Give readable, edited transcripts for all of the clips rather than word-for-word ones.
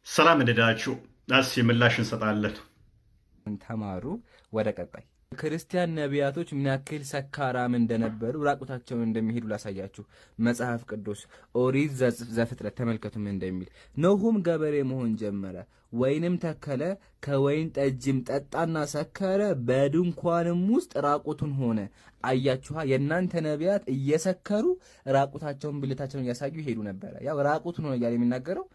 ሰላም እንደዳችሁ አስ የምላሽ እንሰጣለን። ተማሩ። ወደ ቀጣይ ክርስቲያን ነቢያቶች ምን ያክል ሰካራም እንደነበሩ ራቁታቸውን እንደሚሄዱ ላሳያችሁ። መጽሐፍ ቅዱስ ኦሪት ዘፍጥረት ተመልከቱ ምን እንደሚል። ኖሁም ገበሬ መሆን ጀመረ፣ ወይንም ተከለ፣ ከወይን ጠጅም ጠጣና ሰከረ፣ በድንኳንም ውስጥ ራቁቱን ሆነ። አያችኋ፣ የእናንተ ነቢያት እየሰከሩ ራቁታቸውን ብልታቸውን እያሳዩ ይሄዱ ነበረ። ያው ራቁቱን ሆነ እያለ የሚናገረው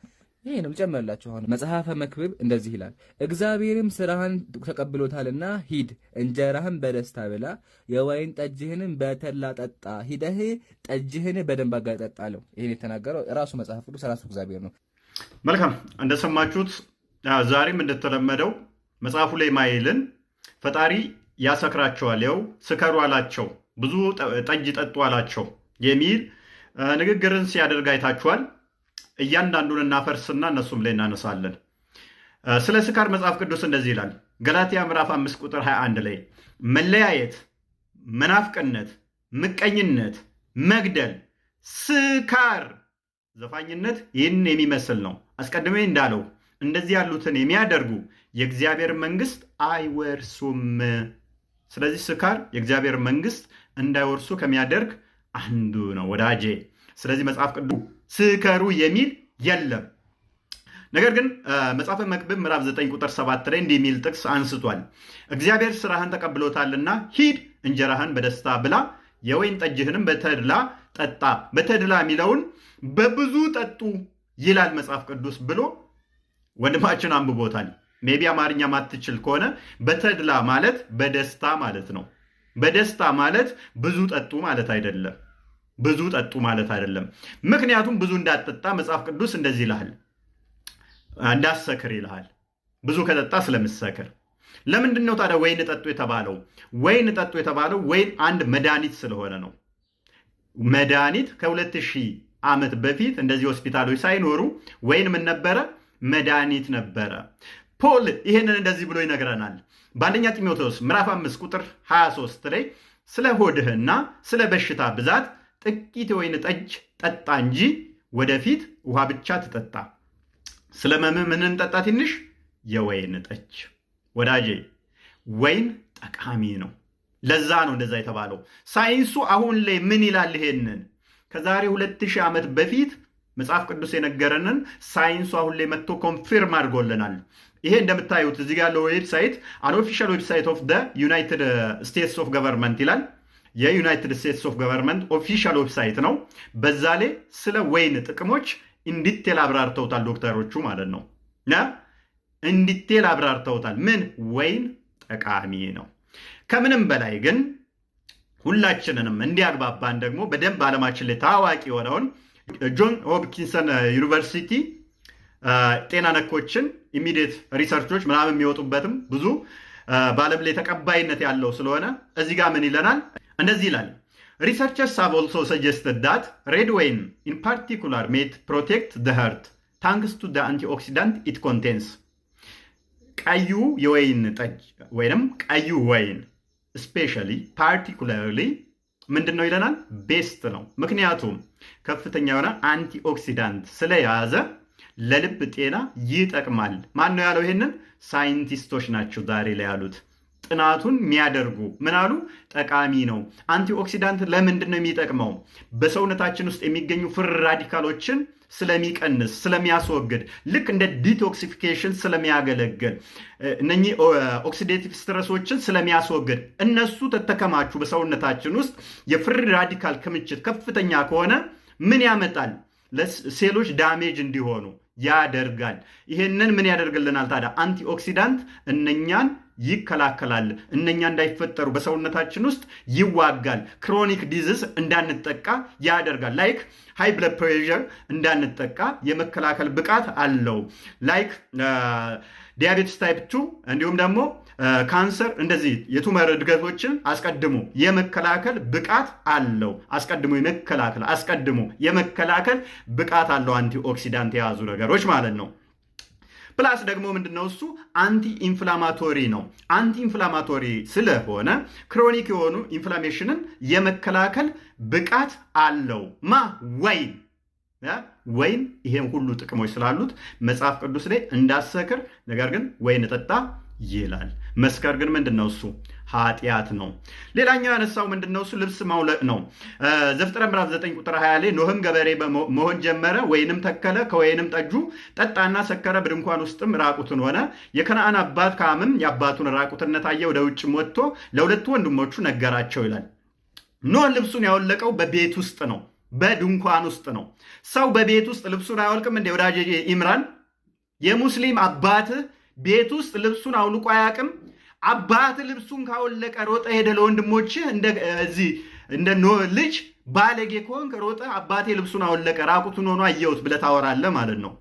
ይሄ ነው። ጨመርላችሁ። አሁን መጽሐፈ መክብብ እንደዚህ ይላል፣ እግዚአብሔርም ስራህን ተቀብሎታልና ሂድ፣ እንጀራህን በደስታ ብላ፣ የወይን ጠጅህንም በተድላ ጠጣ፣ ሂደህ ጠጅህን በደንብ አጋር ጠጣ አለው። ይሄን የተናገረው ራሱ መጽሐፍ ቅዱስ ራሱ እግዚአብሔር ነው። መልካም እንደሰማችሁት፣ ዛሬም እንደተለመደው መጽሐፉ ላይ ማይልን ፈጣሪ ያሰክራቸዋል፣ ያው ስከሩ አላቸው፣ ብዙ ጠጅ ጠጡ አላቸው የሚል ንግግርን ሲያደርግ አይታችኋል። እያንዳንዱን እናፈርስና እነሱም ላይ እናነሳለን። ስለ ስካር መጽሐፍ ቅዱስ እንደዚህ ይላል። ገላትያ ምዕራፍ 5 ቁጥር 21 ላይ መለያየት፣ መናፍቅነት፣ ምቀኝነት፣ መግደል፣ ስካር፣ ዘፋኝነት ይህን የሚመስል ነው። አስቀድሜ እንዳለው እንደዚህ ያሉትን የሚያደርጉ የእግዚአብሔር መንግስት አይወርሱም። ስለዚህ ስካር የእግዚአብሔር መንግስት እንዳይወርሱ ከሚያደርግ አንዱ ነው ወዳጄ። ስለዚህ መጽሐፍ ቅዱስ ስከሩ የሚል የለም። ነገር ግን መጽሐፈ መክብብ ምዕራፍ 9 ቁጥር 7 ላይ እንዲህ የሚል ጥቅስ አንስቷል። እግዚአብሔር ስራህን ተቀብሎታልና ሂድ፣ እንጀራህን በደስታ ብላ፣ የወይን ጠጅህንም በተድላ ጠጣ። በተድላ የሚለውን በብዙ ጠጡ ይላል መጽሐፍ ቅዱስ ብሎ ወንድማችን አንብቦታል። ሜቢ አማርኛ ማትችል ከሆነ በተድላ ማለት በደስታ ማለት ነው። በደስታ ማለት ብዙ ጠጡ ማለት አይደለም። ብዙ ጠጡ ማለት አይደለም። ምክንያቱም ብዙ እንዳትጠጣ መጽሐፍ ቅዱስ እንደዚህ ይልሃል፣ እንዳትሰክር ይልሃል። ብዙ ከጠጣ ስለምትሰክር። ለምንድን ነው ታዲያ ወይን ጠጡ የተባለው? ወይን ጠጡ የተባለው ወይን አንድ መድኃኒት ስለሆነ ነው። መድኃኒት ከ2000 ዓመት በፊት እንደዚህ ሆስፒታሎች ሳይኖሩ ወይን ምን ነበረ? መድኃኒት ነበረ። ፖል ይህንን እንደዚህ ብሎ ይነግረናል በአንደኛ ጢሞቴዎስ ምዕራፍ 5 ቁጥር 23 ላይ ስለ ሆድህና ስለ በሽታ ብዛት ጥቂት የወይን ጠጅ ጠጣ እንጂ ወደፊት ውሃ ብቻ ትጠጣ። ስለ ምን እንጠጣ? ትንሽ የወይን ጠጅ። ወዳጄ ወይን ጠቃሚ ነው። ለዛ ነው እንደዛ የተባለው። ሳይንሱ አሁን ላይ ምን ይላል? ይሄንን ከዛሬ 2000 ዓመት በፊት መጽሐፍ ቅዱስ የነገረንን ሳይንሱ አሁን ላይ መጥቶ ኮንፊርም አድርጎልናል። ይሄ እንደምታዩት እዚህ ጋር ያለው ዌብሳይት አንኦፊሻል ዌብሳይት ኦፍ ዩናይትድ ስቴትስ ኦፍ ገቨርንመንት ይላል። የዩናይትድ ስቴትስ ኦፍ ገቨርንመንት ኦፊሻል ዌብሳይት ነው። በዛ ላይ ስለ ወይን ጥቅሞች እንዲቴል አብራርተውታል ዶክተሮቹ ማለት ነው። እንዲቴል አብራርተውታል። ምን ወይን ጠቃሚ ነው። ከምንም በላይ ግን ሁላችንንም እንዲያግባባን ደግሞ በደንብ ዓለማችን ላይ ታዋቂ የሆነውን ጆን ሆፕኪንሰን ዩኒቨርሲቲ ጤና ነኮችን ኢሚዲየት ሪሰርቾች ምናምን የሚወጡበትም ብዙ በዓለም ላይ ተቀባይነት ያለው ስለሆነ እዚህ ጋር ምን ይለናል? እንደዚህ ይላል። Researchers have also suggested that red wine in particular may protect the heart thanks to the antioxidant it contains. ቀዩ የወይን ጠጅ ወይንም ቀዩ ወይን especially particularly ምንድን ነው ይለናል? ቤስት ነው። ምክንያቱም ከፍተኛ የሆነ አንቲኦክሲዳንት ስለያዘ ለልብ ጤና ይጠቅማል። ማን ነው ያለው? ይሄንን ሳይንቲስቶች ናቸው ዛሬ ላይ ያሉት። ጥናቱን የሚያደርጉ ምን አሉ? ጠቃሚ ነው። አንቲኦክሲዳንት ለምንድን ነው የሚጠቅመው? በሰውነታችን ውስጥ የሚገኙ ፍሪ ራዲካሎችን ስለሚቀንስ፣ ስለሚያስወግድ፣ ልክ እንደ ዲቶክሲፊኬሽን ስለሚያገለግል፣ እነኚህ ኦክሲዴቲቭ ስትረሶችን ስለሚያስወግድ፣ እነሱ ተተከማቹ በሰውነታችን ውስጥ የፍሪ ራዲካል ክምችት ከፍተኛ ከሆነ ምን ያመጣል? ለሴሎች ዳሜጅ እንዲሆኑ ያደርጋል። ይሄንን ምን ያደርግልናል ታዲያ? አንቲኦክሲዳንት እነኛን ይከላከላል። እነኛ እንዳይፈጠሩ በሰውነታችን ውስጥ ይዋጋል። ክሮኒክ ዲዚዝ እንዳንጠቃ ያደርጋል። ላይክ ሃይ ብለድ ፕሬሸር እንዳንጠቃ የመከላከል ብቃት አለው። ላይክ ዲያቤትስ ታይፕ 2 እንዲሁም ደግሞ ካንሰር፣ እንደዚህ የቱመር እድገቶችን አስቀድሞ የመከላከል ብቃት አለው። አስቀድሞ የመከላከል ብቃት አለው። አንቲኦክሲዳንት የያዙ ነገሮች ማለት ነው። ፕላስ ደግሞ ምንድነው እሱ? አንቲ ኢንፍላማቶሪ ነው። አንቲ ኢንፍላማቶሪ ስለሆነ ክሮኒክ የሆኑ ኢንፍላሜሽንን የመከላከል ብቃት አለው። ወይን ወይን ይሄን ሁሉ ጥቅሞች ስላሉት መጽሐፍ ቅዱስ ላይ እንዳሰክር ነገር ግን ወይን ጠጣ ይላል። መስከር ግን ምንድነው? እሱ ኃጢአት ነው። ሌላኛው ያነሳው ምንድነው? እሱ ልብስ ማውለቅ ነው። ዘፍጥረት ምዕራፍ 9 ቁጥር 20 ላይ ኖህም ገበሬ መሆን ጀመረ፣ ወይንም ተከለ፣ ከወይንም ጠጁ ጠጣና ሰከረ፣ በድንኳን ውስጥም ራቁትን ሆነ። የከነዓን አባት ካምም የአባቱን ራቁትነት አየ፣ ወደ ውጭም ወጥቶ ለሁለቱ ወንድሞቹ ነገራቸው ይላል። ኖህ ልብሱን ያወለቀው በቤት ውስጥ ነው፣ በድንኳን ውስጥ ነው። ሰው በቤት ውስጥ ልብሱን አያወልቅም እንደ ወዳጄ ኢምራን? የሙስሊም አባትህ ቤት ውስጥ ልብሱን አውልቆ አያውቅም? አባት ልብሱን ካወለቀ ሮጠ ሄደ ለወንድሞችህ እንደ ኖህ ልጅ ባለጌ ከሆንክ ሮጠ አባቴ ልብሱን አወለቀ ራቁቱን ሆኖ አየሁት ብለህ ታወራለህ ማለት ነው።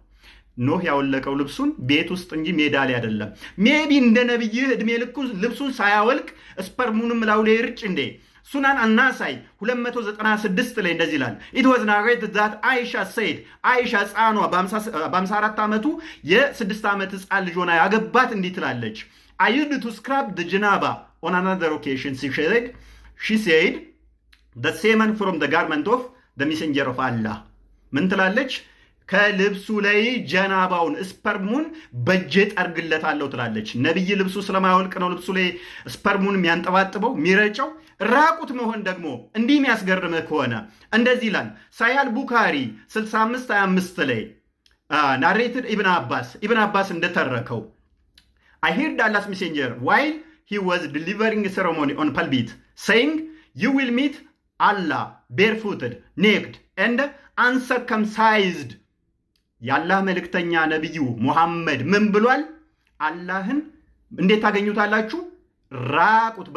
ኖህ ያወለቀው ልብሱን ቤት ውስጥ እንጂ ሜዳ ላይ አይደለም። ሜቢ እንደ ነብይህ እድሜ ልኩ ልብሱን ሳያወልቅ ስፐርሙንም ላው ላይ ርጭ እንዴ? ሱናን አናሳይ 296 ላይ እንደዚህ ይላል። ኢት ዋዝ ናሬትድ ዛት አይሻ ሰይድ አይሻ ሕፃኗ በ54 ዓመቱ የ6 ዓመት ሕፃን ልጅ ሆና ያገባት እንዲህ ትላለች። I used to scrub the janaba on another occasion, she said, the semen from the garment of the messenger of Allah. ምን ትላለች? ከልብሱ ላይ ጀናባውን ስፐርሙን በእጄ ጠርግለታለሁ ትላለች። ነብይ ልብሱ ስለማይወልቅ ነው ልብሱ ላይ ስፐርሙን የሚያንጠባጥበው የሚረጨው። ራቁት መሆን ደግሞ እንዲህ የሚያስገርምህ ከሆነ እንደዚህ ይላል። ሳያል ቡካሪ 65:25 ላይ ናሬትድ ኢብን አባስ እንደተረከው I heard Allah's messenger while he was delivering a ceremony on Palbit saying, you will meet Allah barefooted, naked and uncircumcised. የአላህ መልእክተኛ ነብዩ ሙሐመድ ምን ብሏል? አላህን እንዴት ታገኙታላችሁ? ራቁት፣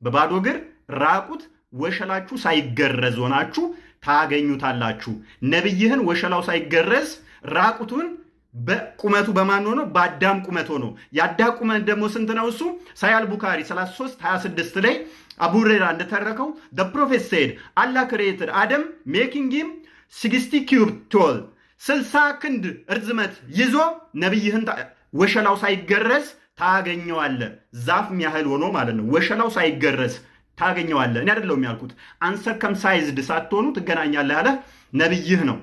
በባዶ እግር ራቁት፣ ወሸላችሁ ሳይገረዝ ሆናችሁ ታገኙታላችሁ። ነብይህን ወሸላው ሳይገረዝ ራቁቱን በቁመቱ በማን ሆኖ? በአዳም ቁመት ሆኖ። የአዳም ቁመት ደግሞ ስንት ነው? እሱ ሳያል ቡካሪ 33:26 ላይ አቡ ሁረይራ እንደተረከው the prophet said Allah created Adam making him 60 cubit tall 60 ክንድ እርዝመት ይዞ ነብይህን ወሸላው ሳይገረዝ ታገኘዋለህ። ዛፍ የሚያህል ሆኖ ማለት ነው። ወሸላው ሳይገረዝ ታገኘዋለህ። እኔ አይደለሁም ያልኩት። አንሰርከምሳይዝድ ሳትሆኑ ትገናኛለህ ያለ ነብይህ ነው።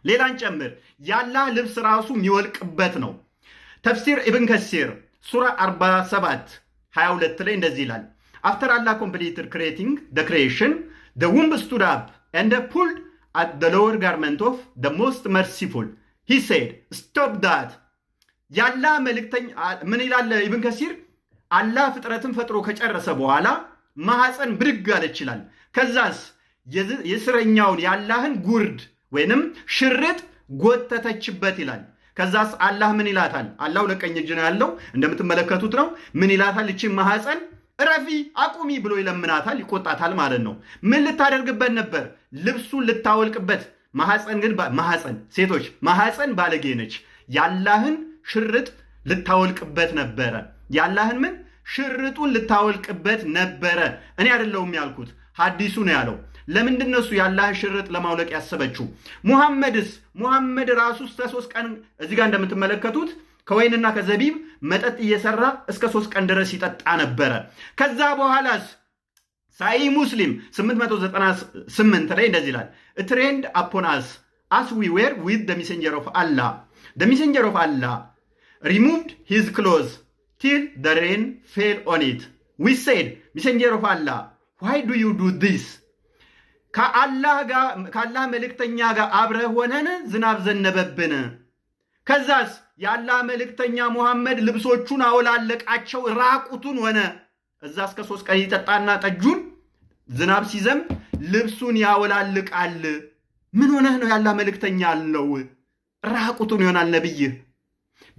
ሌላን ጨምር። የአላህ ልብስ ራሱ የሚወልቅበት ነው። ተፍሲር ኢብን ከሲር ሱራ 47:22 ላይ እንደዚህ ይላል። after Allah completed creating the creation the womb stood up and pulled at the lower garment of the most merciful he said stop that. የአላህ መልእክተኛ ምን ይላል ኢብን ከሲር? አላህ ፍጥረትን ፈጥሮ ከጨረሰ በኋላ ማህፀን ብድግ አለች ይላል። ከዛስ የስረኛውን የአላህን ጉርድ ወይንም ሽርጥ ጎተተችበት ይላል። ከዛስ አላህ ምን ይላታል? አላህ ለቀኝ እጅ ነው ያለው እንደምትመለከቱት ነው። ምን ይላታል? እቺ ማህፀን ረፊ አቁሚ ብሎ ይለምናታል፣ ይቆጣታል ማለት ነው። ምን ልታደርግበት ነበር? ልብሱን ልታወልቅበት። ማህፀን ግን ሴቶች ማህፀን ባለጌ ነች። ያላህን ሽርጥ ልታወልቅበት ነበረ። ያላህን ምን ሽርጡን ልታወልቅበት ነበረ። እኔ አይደለሁም ያልኩት፣ ሐዲሱ ነው ያለው። ለምንድን ነው እሱ ያላህን ሽርጥ ለማውለቅ ያሰበችው? ሙሐመድ ራሱ እስከ 3 ቀን እዚህ ጋር እንደምትመለከቱት ከወይንና ከዘቢብ መጠጥ እየሰራ እስከ 3 ቀን ድረስ ይጠጣ ነበረ። ከዛ በኋላስ ሳይ ሙስሊም 898 ላይ እንደዚህ ይላል። ትሬንድ upon us as we were with the messenger of Allah. The messenger of Allah removed his clothes till the rain fell on it. We said, messenger of Allah, why do you do this? ከአላህ መልእክተኛ ጋር አብረህ ሆነን ዝናብ ዘነበብን። ከዛስ የአላህ መልእክተኛ ሙሐመድ ልብሶቹን አወላለቃቸው፣ ራቁቱን ሆነ። እዛ እስከ 3 ቀን ይጠጣና ጠጁን ዝናብ ሲዘንብ ልብሱን ያወላልቃል። ምን ሆነህ ነው? የአላህ መልእክተኛ አለው ራቁቱን ይሆናል ነብይህ።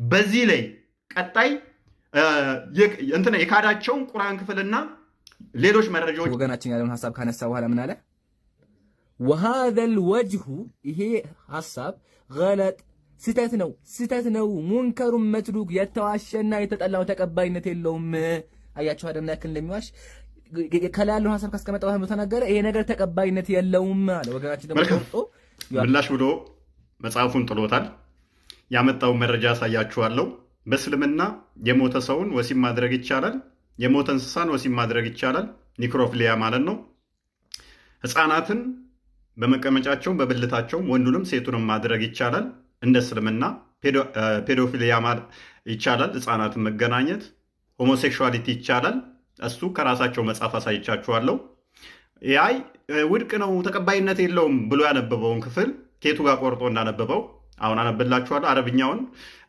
በዚህ ላይ ቀጣይ የካዳቸውን ቁርአን ክፍልና ሌሎች መረጃዎች ወገናችን ያለውን ሐሳብ ካነሳ በኋላ ምን አለ? وهذا الوجه ይሄ ሐሳብ غلط ስተት ነው ሙንከሩ መትሩክ የተዋሸና የተጠላው ተቀባይነት የለውም። አያችሁ አደም ያክል እንደሚዋሽ ከላይ ያለውን ሐሳብ ካስቀመጠ በኋላ ተናገረ። ይሄ ነገር ተቀባይነት የለውም አለ። ወገናችን ደግሞ ቆርጦ ምላሽ ብሎ መጽሐፉን ጥሎታል። ያመጣው መረጃ ያሳያችኋለሁ። በእስልምና የሞተ ሰውን ወሲብ ማድረግ ይቻላል። የሞተ እንስሳን ወሲብ ማድረግ ይቻላል። ኒክሮፊሊያ ማለት ነው። ህፃናትን በመቀመጫቸውም በብልታቸውም ወንዱንም ሴቱንም ማድረግ ይቻላል። እንደ እስልምና ፔዶፊሊያ ይቻላል፣ ህፃናትን መገናኘት፣ ሆሞሴክሹዋሊቲ ይቻላል። እሱ ከራሳቸው መጽሐፍ አሳይቻችኋለሁ። ያይ ውድቅ ነው ተቀባይነት የለውም ብሎ ያነበበውን ክፍል ኬቱ ጋር ቆርጦ እንዳነበበው አሁን አነብላችኋለሁ። አረብኛውን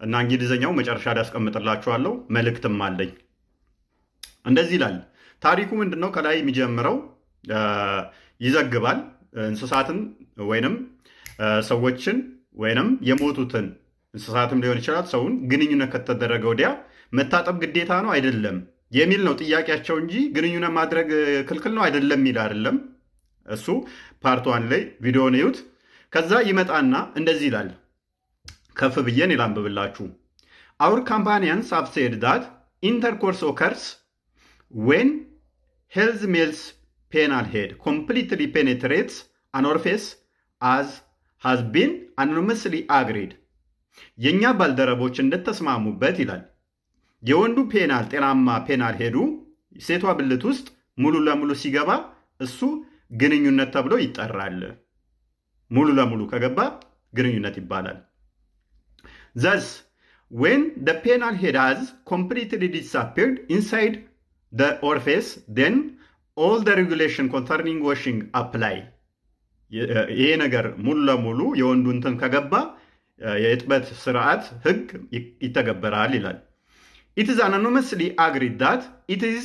እና እንግሊዝኛው መጨረሻ ላይ ያስቀምጥላችኋለሁ። መልእክትም አለኝ። እንደዚህ ይላል ታሪኩ። ምንድነው? ከላይ የሚጀምረው ይዘግባል እንስሳትን ወይንም ሰዎችን ወይንም የሞቱትን እንስሳትም ሊሆን ይችላል ሰውን ግንኙነት ከተደረገ ወዲያ መታጠብ ግዴታ ነው አይደለም የሚል ነው ጥያቄያቸው እንጂ ግንኙነት ማድረግ ክልክል ነው አይደለም የሚል አይደለም። እሱ ፓርት 1 ላይ ቪዲዮን እዩት። ከዛ ይመጣና እንደዚህ ይላል። ከፍ ብዬን ላንብብላችሁ። Our companions have said that intercourse occurs when health male's penile head completely penetrates an orifice as has been anonymously agreed. የኛ ባልደረቦች እንደተስማሙበት ይላል የወንዱ ፔናል ጤናማ ፔናል ሄዱ ሴቷ ብልት ውስጥ ሙሉ ለሙሉ ሲገባ እሱ ግንኙነት ተብሎ ይጠራል። ሙሉ ለሙሉ ከገባ ግንኙነት ይባላል። Thus, when the penile head has completely disappeared inside the orifice, then all the regulation concerning washing apply. ይሄ ነገር ሙሉ ለሙሉ የወንዱ እንትን ከገባ የእጥበት ስርዓት ህግ ይተገበራል ይላል። It is anonymously agreed that it is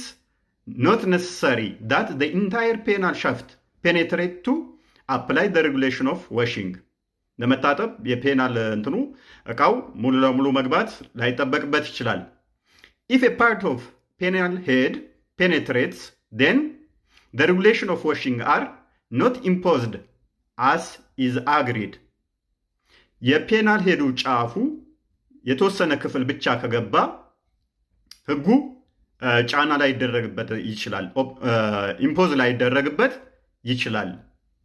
not necessary that the entire penile shaft penetrate to apply the regulation of washing. ለመታጠብ የፔናል እንትኑ እቃው ሙሉ ለሙሉ መግባት ላይጠበቅበት ይችላል። If a part of penile head penetrates, then the regulation of washing are not imposed as is agreed. የፔናል ሄዱ ጫፉ የተወሰነ ክፍል ብቻ ከገባ ህጉ ጫና ላይ ይደረግበት ይችላል። ኢምፖዝ ላይ ይደረግበት ይችላል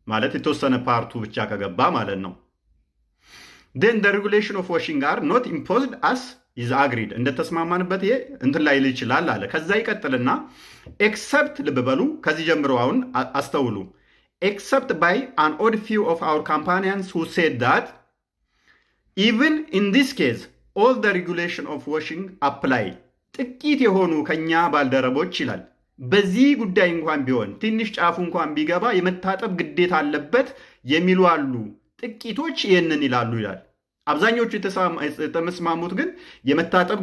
ማለት የተወሰነ ፓርቱ ብቻ ከገባ ማለት ነው። then the regulation of washing are not imposed as is agreed እንደተስማማንበት ይሄ እንትን ላይ ይችላል አለ። ከዛ ይቀጥልና except ልብ በሉ ከዚህ ጀምሮ አሁን አስተውሉ except by an odd few of our companions who said that even in this case all the regulation of washing apply. ጥቂት የሆኑ ከኛ ባልደረቦች ይላል በዚህ ጉዳይ እንኳን ቢሆን ትንሽ ጫፉ እንኳን ቢገባ የመታጠብ ግዴታ አለበት የሚሉ አሉ። ጥቂቶች ይህንን ይላሉ ይላል። አብዛኞቹ የተመስማሙት ግን የመታጠብ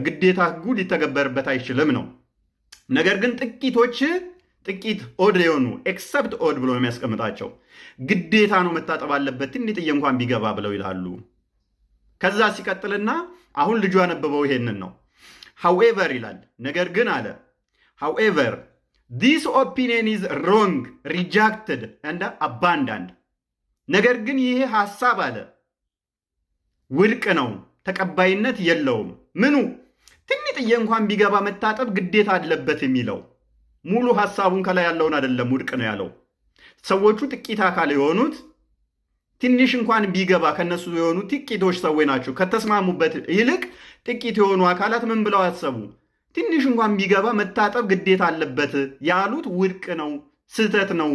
ግዴታ ህጉ ሊተገበርበት አይችልም ነው። ነገር ግን ጥቂት ኦድ የሆኑ ኤክሰፕት ኦድ ብሎ የሚያስቀምጣቸው ግዴታ ነው መታጠብ አለበት ትንጥዬ እንኳን ቢገባ ብለው ይላሉ። ከዛ ሲቀጥልና አሁን ልጁ ያነበበው ይሄንን ነው። however ይላል ነገር ግን አለ however this opinion is wrong, rejected and abandoned. ነገር ግን ይሄ ሐሳብ አለ ውድቅ ነው ተቀባይነት የለውም። ምኑ ትንጥዬ እንኳን ቢገባ መታጠብ ግዴታ አለበት የሚለው ሙሉ ሐሳቡን ከላይ ያለውን አይደለም ውድቅ ነው ያለው። ሰዎቹ ጥቂት አካል የሆኑት ትንሽ እንኳን ቢገባ ከነሱ የሆኑ ጥቂቶች ሰዎች ናቸው። ከተስማሙበት ይልቅ ጥቂት የሆኑ አካላት ምን ብለው አሰቡ? ትንሽ እንኳን ቢገባ መታጠብ ግዴታ አለበት ያሉት ውድቅ ነው፣ ስህተት ነው፣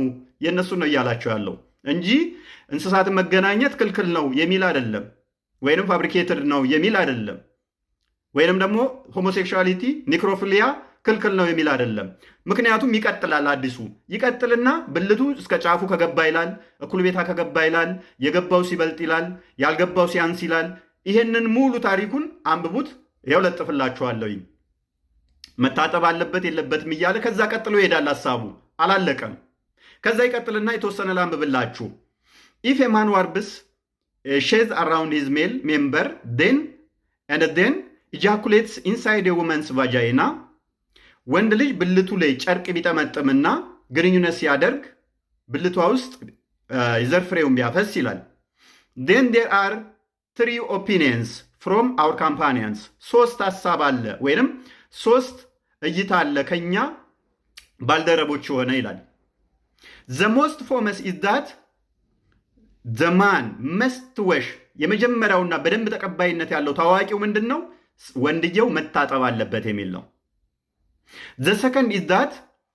የነሱ ነው እያላቸው ያለው እንጂ እንስሳትን መገናኘት ክልክል ነው የሚል አይደለም፣ ወይንም ፋብሪኬትድ ነው የሚል አይደለም፣ ወይንም ደግሞ ሆሞሴክሹዋሊቲ ኒክሮፊሊያ ክልክል ነው የሚል አይደለም። ምክንያቱም ይቀጥላል። አዲሱ ይቀጥልና ብልቱ እስከ ጫፉ ከገባ ይላል፣ እኩል ቤታ ከገባ ይላል፣ የገባው ሲበልጥ ይላል፣ ያልገባው ሲያንስ ይላል። ይሄንን ሙሉ ታሪኩን አንብቡት። ይኸው ለጥፍላችኋለሁ። መታጠብ አለበት የለበትም እያለ ከዛ ቀጥሎ ይሄዳል። ሐሳቡ አላለቀም። ከዛ ይቀጥልና የተወሰነ ላንብብላችሁ። if a man warbs sheds around his male member then ejaculates inside a woman's vagina, ወንድ ልጅ ብልቱ ላይ ጨርቅ ቢጠመጥምና ግንኙነት ሲያደርግ ብልቷ ውስጥ የዘር ፍሬውን ቢያፈስ ይላል then there are 3 opinions from our companions. 3 ሐሳብ አለ ወይንም 3 እይታ አለ ከኛ ባልደረቦች ሆነ ይላል። the most famous is that the man must wash. የመጀመሪያውና በደንብ ተቀባይነት ያለው ታዋቂው ምንድነው? ወንድየው መታጠብ አለበት የሚል ነው። the second is that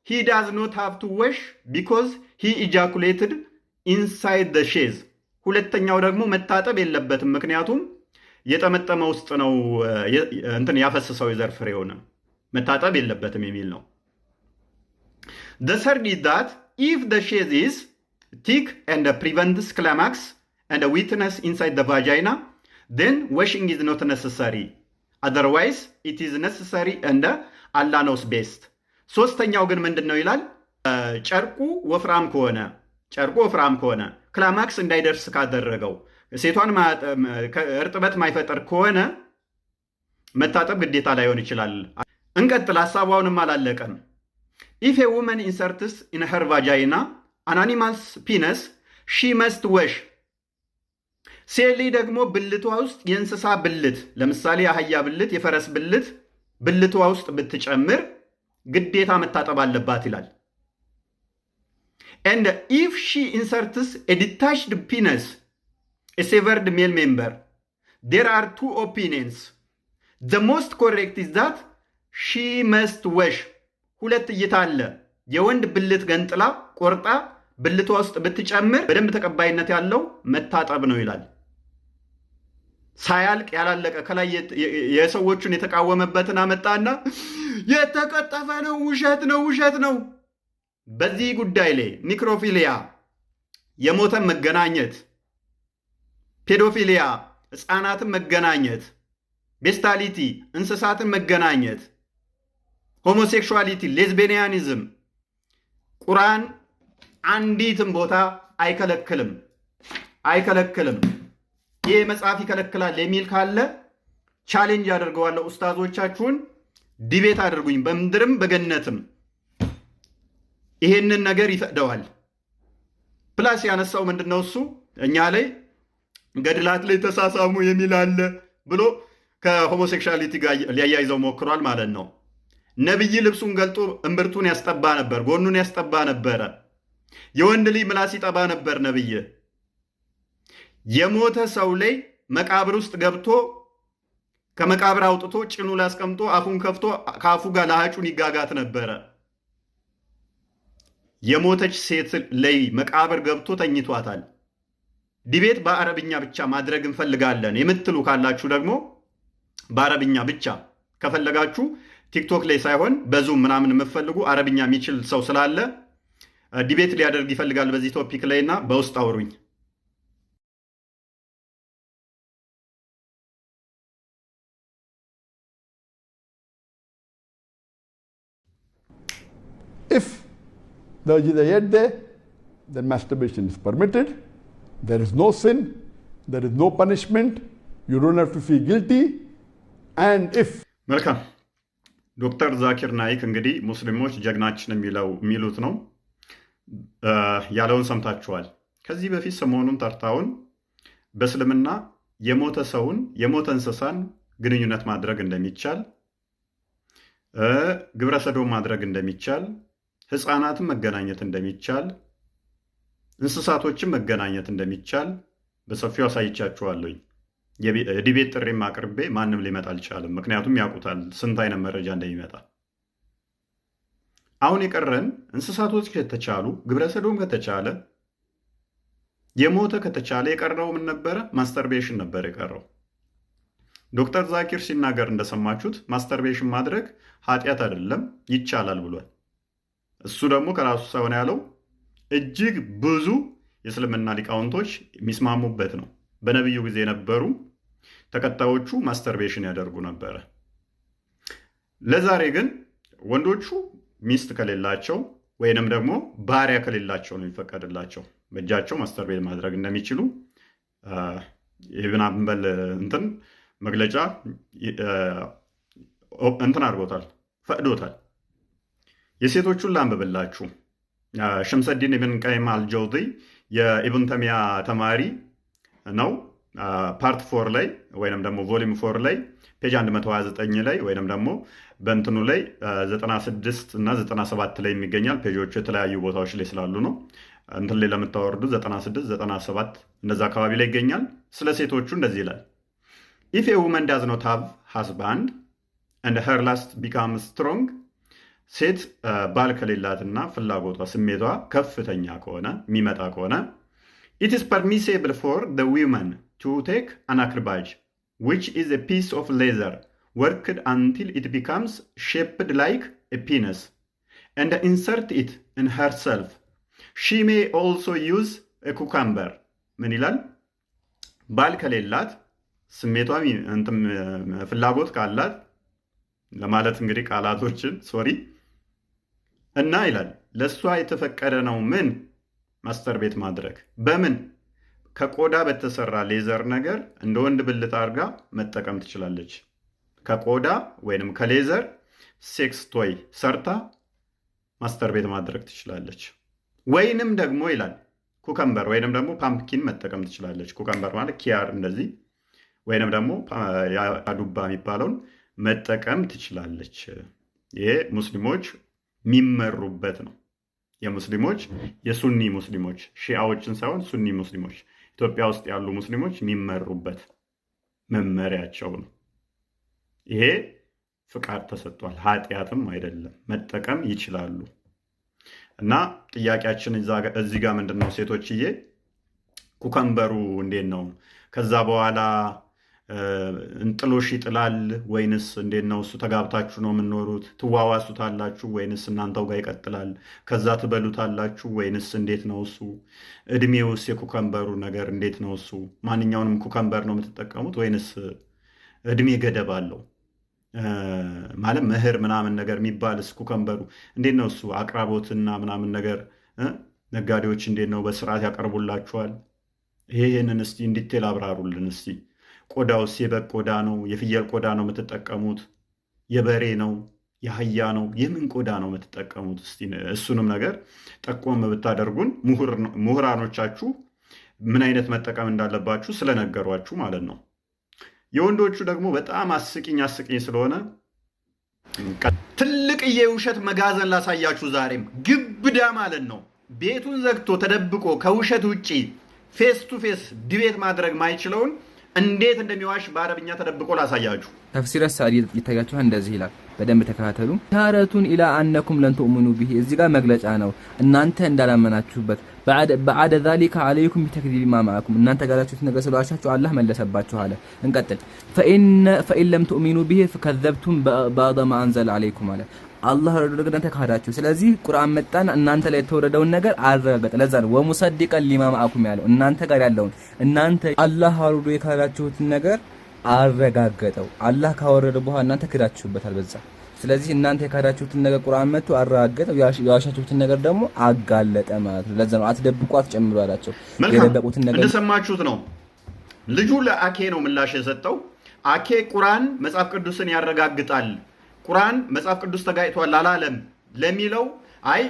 he does not have to wash because he ejaculated ኢንሳይድ ደ ሼዝ። ሁለተኛው ደግሞ መታጠብ የለበትም ምክንያቱም የጠመጠመ ውስጥ ነው እንትን ያፈሰሰው የዘር ፍሬውን መታጠብ የለበትም የሚል ነው። The third is that if the chaise is thick and prevents climax and wetness inside the vagina, then washing is not necessary. Otherwise, it is necessary and Allah knows best. ሶስተኛው ግን ምንድን ነው ይላል? ጨርቁ ወፍራም ከሆነ ክላማክስ እንዳይደርስ ካደረገው ሴቷን እርጥበት ማይፈጠር ከሆነ መታጠብ ግዴታ ላይሆን ይችላል። እንቀጥል፣ ሐሳቧንም አላለቀም። If a woman inserts in her vagina an animal's penis, she must wash. ሴት ልጅ ደግሞ ብልቷ ውስጥ የእንስሳ ብልት ለምሳሌ የአህያ ብልት፣ የፈረስ ብልት ብልቷ ውስጥ ብትጨምር ግዴታ መታጠብ አለባት ይላል። And if she inserts a detached penis, a severed male member, there are two opinions. The most correct is that she must wash. ሁለት እይታ አለ። የወንድ ብልት ገንጥላ ቆርጣ ብልቷ ውስጥ ብትጨምር በደንብ ተቀባይነት ያለው መታጠብ ነው ይላል። ሳያልቅ ያላለቀ ከላይ የሰዎቹን የተቃወመበትን አመጣና የተቀጠፈ ነው፣ ውሸት ነው። በዚህ ጉዳይ ላይ ኒክሮፊሊያ፣ የሞተን መገናኘት፣ ፔዶፊሊያ፣ ሕፃናትን መገናኘት፣ ቤስታሊቲ፣ እንስሳትን መገናኘት፣ ሆሞሴክሹዋሊቲ፣ ሌዝቤኒያኒዝም ቁርአን አንዲትም ቦታ አይከለክልም። ይህ መጽሐፍ ይከለክላል የሚል ካለ ቻሌንጅ አድርገዋለሁ። ኡስታዞቻችሁን ዲቤት አድርጉኝ፣ በምድርም በገነትም ይሄንን ነገር ይፈቅደዋል። ፕላስ ያነሳው ምንድነው እሱ እኛ ላይ ገድላት ላይ ተሳሳሙ የሚል አለ ብሎ ከሆሞሴክሹዋሊቲ ጋር ሊያያይዘው ሞክሯል ማለት ነው። ነብይ ልብሱን ገልጦ እምብርቱን ያስጠባ ነበር፣ ጎኑን ያስጠባ ነበረ። የወንድ ልጅ ምላስ ይጠባ ነበር ነብይ። የሞተ ሰው ላይ መቃብር ውስጥ ገብቶ ከመቃብር አውጥቶ ጭኑ ላይ አስቀምጦ አፉን ከፍቶ ከአፉ ጋር ለሃጩን ይጋጋት ነበረ። የሞተች ሴት ላይ መቃብር ገብቶ ተኝቷታል። ዲቤት በአረብኛ ብቻ ማድረግ እንፈልጋለን የምትሉ ካላችሁ ደግሞ በአረብኛ ብቻ ከፈለጋችሁ ቲክቶክ ላይ ሳይሆን በዙም ምናምን የምትፈልጉ አረብኛ የሚችል ሰው ስላለ ዲቤት ሊያደርግ ይፈልጋል በዚህ ቶፒክ ላይ እና በውስጥ አውሩኝ። If there is a yet there, then masturbation is permitted. There is no sin. There is no punishment. You don't have to feel guilty. And if መልካም ዶክተር ዛኪር ናይክ እንግዲህ ሙስሊሞች ጀግናችን የሚሉት ነው ያለውን ሰምታችኋል። ከዚህ በፊት ሰሞኑን ጠርታውን በእስልምና የሞተ ሰውን የሞተ እንስሳን ግንኙነት ማድረግ እንደሚቻል፣ ግብረ ሰዶም ማድረግ እንደሚቻል፣ ሕፃናትን መገናኘት እንደሚቻል፣ እንስሳቶችን መገናኘት እንደሚቻል በሰፊው አሳይቻችኋለሁኝ። የዲቤት ጥሪም አቅርቤ ማንም ሊመጣ አልቻለም። ምክንያቱም ያውቁታል ስንት አይነት መረጃ እንደሚመጣ። አሁን የቀረን እንስሳቶች ከተቻሉ፣ ግብረ ሰዶም ከተቻለ፣ የሞተ ከተቻለ የቀረው ምን ነበረ? ማስተርቤሽን ነበር የቀረው። ዶክተር ዛኪር ሲናገር እንደሰማችሁት ማስተርቤሽን ማድረግ ኃጢአት አይደለም ይቻላል ብሏል። እሱ ደግሞ ከራሱ ሳይሆን ያለው እጅግ ብዙ የእስልምና ሊቃውንቶች የሚስማሙበት ነው። በነቢዩ ጊዜ የነበሩ ተከታዮቹ ማስተርቤሽን ያደርጉ ነበረ። ለዛሬ ግን ወንዶቹ ሚስት ከሌላቸው ወይንም ደግሞ ባሪያ ከሌላቸው ነው የሚፈቀድላቸው በእጃቸው ማስተርቤት ማድረግ እንደሚችሉ ኢብን አንበል እንትን መግለጫ እንትን አድርጎታል፣ ፈቅዶታል። የሴቶቹን ላንብብላችሁ። ሸምሰዲን ኢብን ቀይም አልጀውዚ የኢብን ተሚያ ተማሪ ነው። ፓርት 4 ላይ ወይንም ደግሞ ቮሊዩም 4 ላይ ፔጅ 129 ላይ ወይንም ደግሞ በእንትኑ ላይ 96 እና 97 ላይ የሚገኛል። ፔጆቹ የተለያዩ ቦታዎች ላይ ስላሉ ነው። እንትን ላይ ለምታወርዱ 96 97 እንደዛ አካባቢ ላይ ይገኛል። ስለ ሴቶቹ እንደዚህ ይላል። If a woman does not have husband and her lust becomes strong, ሴት ባል ከሌላትና ፍላጎቷ ስሜቷ ከፍተኛ ከሆነ የሚመጣ ከሆነ It is permissible for the women to take an acrobage, which is a piece of leather worked until it becomes shaped like a penis, and insert it in herself. She may also use a cucumber. ምን ይላል? ባል ከሌላት ስሜቷም ፍላጎት ካላት ለማለት እንግዲህ ቃላቶችን ሶሪ እና ይላል ለሷ የተፈቀደ ነው ምን ማስተርቤት ማድረግ በምን ከቆዳ በተሰራ ሌዘር ነገር እንደ ወንድ ብልት አድርጋ መጠቀም ትችላለች። ከቆዳ ወይንም ከሌዘር ሴክስ ቶይ ሰርታ ማስተርቤት ማድረግ ትችላለች። ወይንም ደግሞ ይላል ኩከምበር ወይንም ደግሞ ፓምፕኪን መጠቀም ትችላለች። ኩከምበር ማለት ኪያር እንደዚህ ወይንም ደግሞ አዱባ የሚባለውን መጠቀም ትችላለች። ይሄ ሙስሊሞች የሚመሩበት ነው። የሙስሊሞች የሱኒ ሙስሊሞች ሺዓዎችን ሳይሆን ሱኒ ሙስሊሞች ኢትዮጵያ ውስጥ ያሉ ሙስሊሞች የሚመሩበት መመሪያቸው ነው። ይሄ ፍቃድ ተሰጥቷል፣ ኃጢአትም አይደለም፣ መጠቀም ይችላሉ። እና ጥያቄያችን እዚህ ጋር ምንድን ነው ሴቶችዬ፣ ኩከምበሩ እንዴት ነው? ከዛ በኋላ እንጥሎሽ ይጥላል ወይንስ እንዴት ነው? እሱ ተጋብታችሁ ነው የምንኖሩት? ትዋዋሱታላችሁ ወይንስ እናንተው ጋር ይቀጥላል? ከዛ ትበሉታላችሁ ወይንስ እንዴት ነው እሱ? እድሜውስ የኩከምበሩ ነገር እንዴት ነው እሱ? ማንኛውንም ኩከምበር ነው የምትጠቀሙት ወይንስ እድሜ ገደብ አለው? ማለት ምህር ምናምን ነገር የሚባልስ ኩከምበሩ እንዴት ነው እሱ? አቅራቦትና ምናምን ነገር ነጋዴዎች እንዴት ነው በስርዓት ያቀርቡላችኋል? ይሄንን እስቲ እንዲቴል አብራሩልን እስቲ። ቆዳውስ የበግ ቆዳ ነው? የፍየል ቆዳ ነው የምትጠቀሙት? የበሬ ነው? የአህያ ነው? የምን ቆዳ ነው የምትጠቀሙት? እስቲ እሱንም ነገር ጠቆም ብታደርጉን ምሁራኖቻችሁ ምን አይነት መጠቀም እንዳለባችሁ ስለነገሯችሁ ማለት ነው። የወንዶቹ ደግሞ በጣም አስቂኝ ስለሆነ ትልቅዬ የውሸት መጋዘን ላሳያችሁ። ዛሬም ግብዳ ማለት ነው ቤቱን ዘግቶ ተደብቆ ከውሸት ውጪ ፌስ ቱ ፌስ ዲቤት ማድረግ ማይችለውን እንዴት እንደሚዋሽ በአረብኛ ተደብቆ ላሳያችሁ። ተፍሲረ ሳዲ ይታያችኋል። እንደዚህ ይላል፣ በደንብ ተከታተሉ። ታረቱን ኢላ አነኩም ለን ተኡምኑ ቢሂ፣ እዚህ ጋር መግለጫ ነው እናንተ እንዳላመናችሁበት። በዓደ ዛሊከ አለይኩም ቢተክዚቢ ማ ማአኩም፣ እናንተ ጋራችሁት ነገር ስለዋሻችሁ አላህ መለሰባችሁ አለ። እንቀጥል። ፈኢን ለም ተኡሚኑ ቢሂ ፈከዘብቱም ባዕደ ማ አንዘለ አለይኩም አለ። አላህ ወረደ እናንተ ካዳችሁ። ስለዚህ ቁርአን መጣን እናንተ ላይ የተወረደውን ነገር አረጋገጠ። ለዛ ነው ወሙሰዲቀን ሊማ ማአኩም ያለው እናንተ ጋር ያለውን እናንተ አላህ አውርዶ የካዳችሁትን ነገር አረጋገጠው። አላህ ካወረደ በኋላ እናንተ ክዳችሁበታል በዛ። ስለዚህ እናንተ የካዳችሁትን ነገር ቁርአን መጥቶ አረጋገጠው፣ ያዋሻችሁትን ነገር ደግሞ አጋለጠ ማለት ነው። ለዛ ነው አትደብቁ አትጨምሩ አላቸው። የደበቁትን ነገር እንደሰማችሁት ነው። ልጁ ለአኬ ነው ምላሽ የሰጠው። አኬ ቁርአን መጽሐፍ ቅዱስን ያረጋግጣል፣ ቁርአን መጽሐፍ ቅዱስ ተጋጭቷል አላለም ለሚለው አይ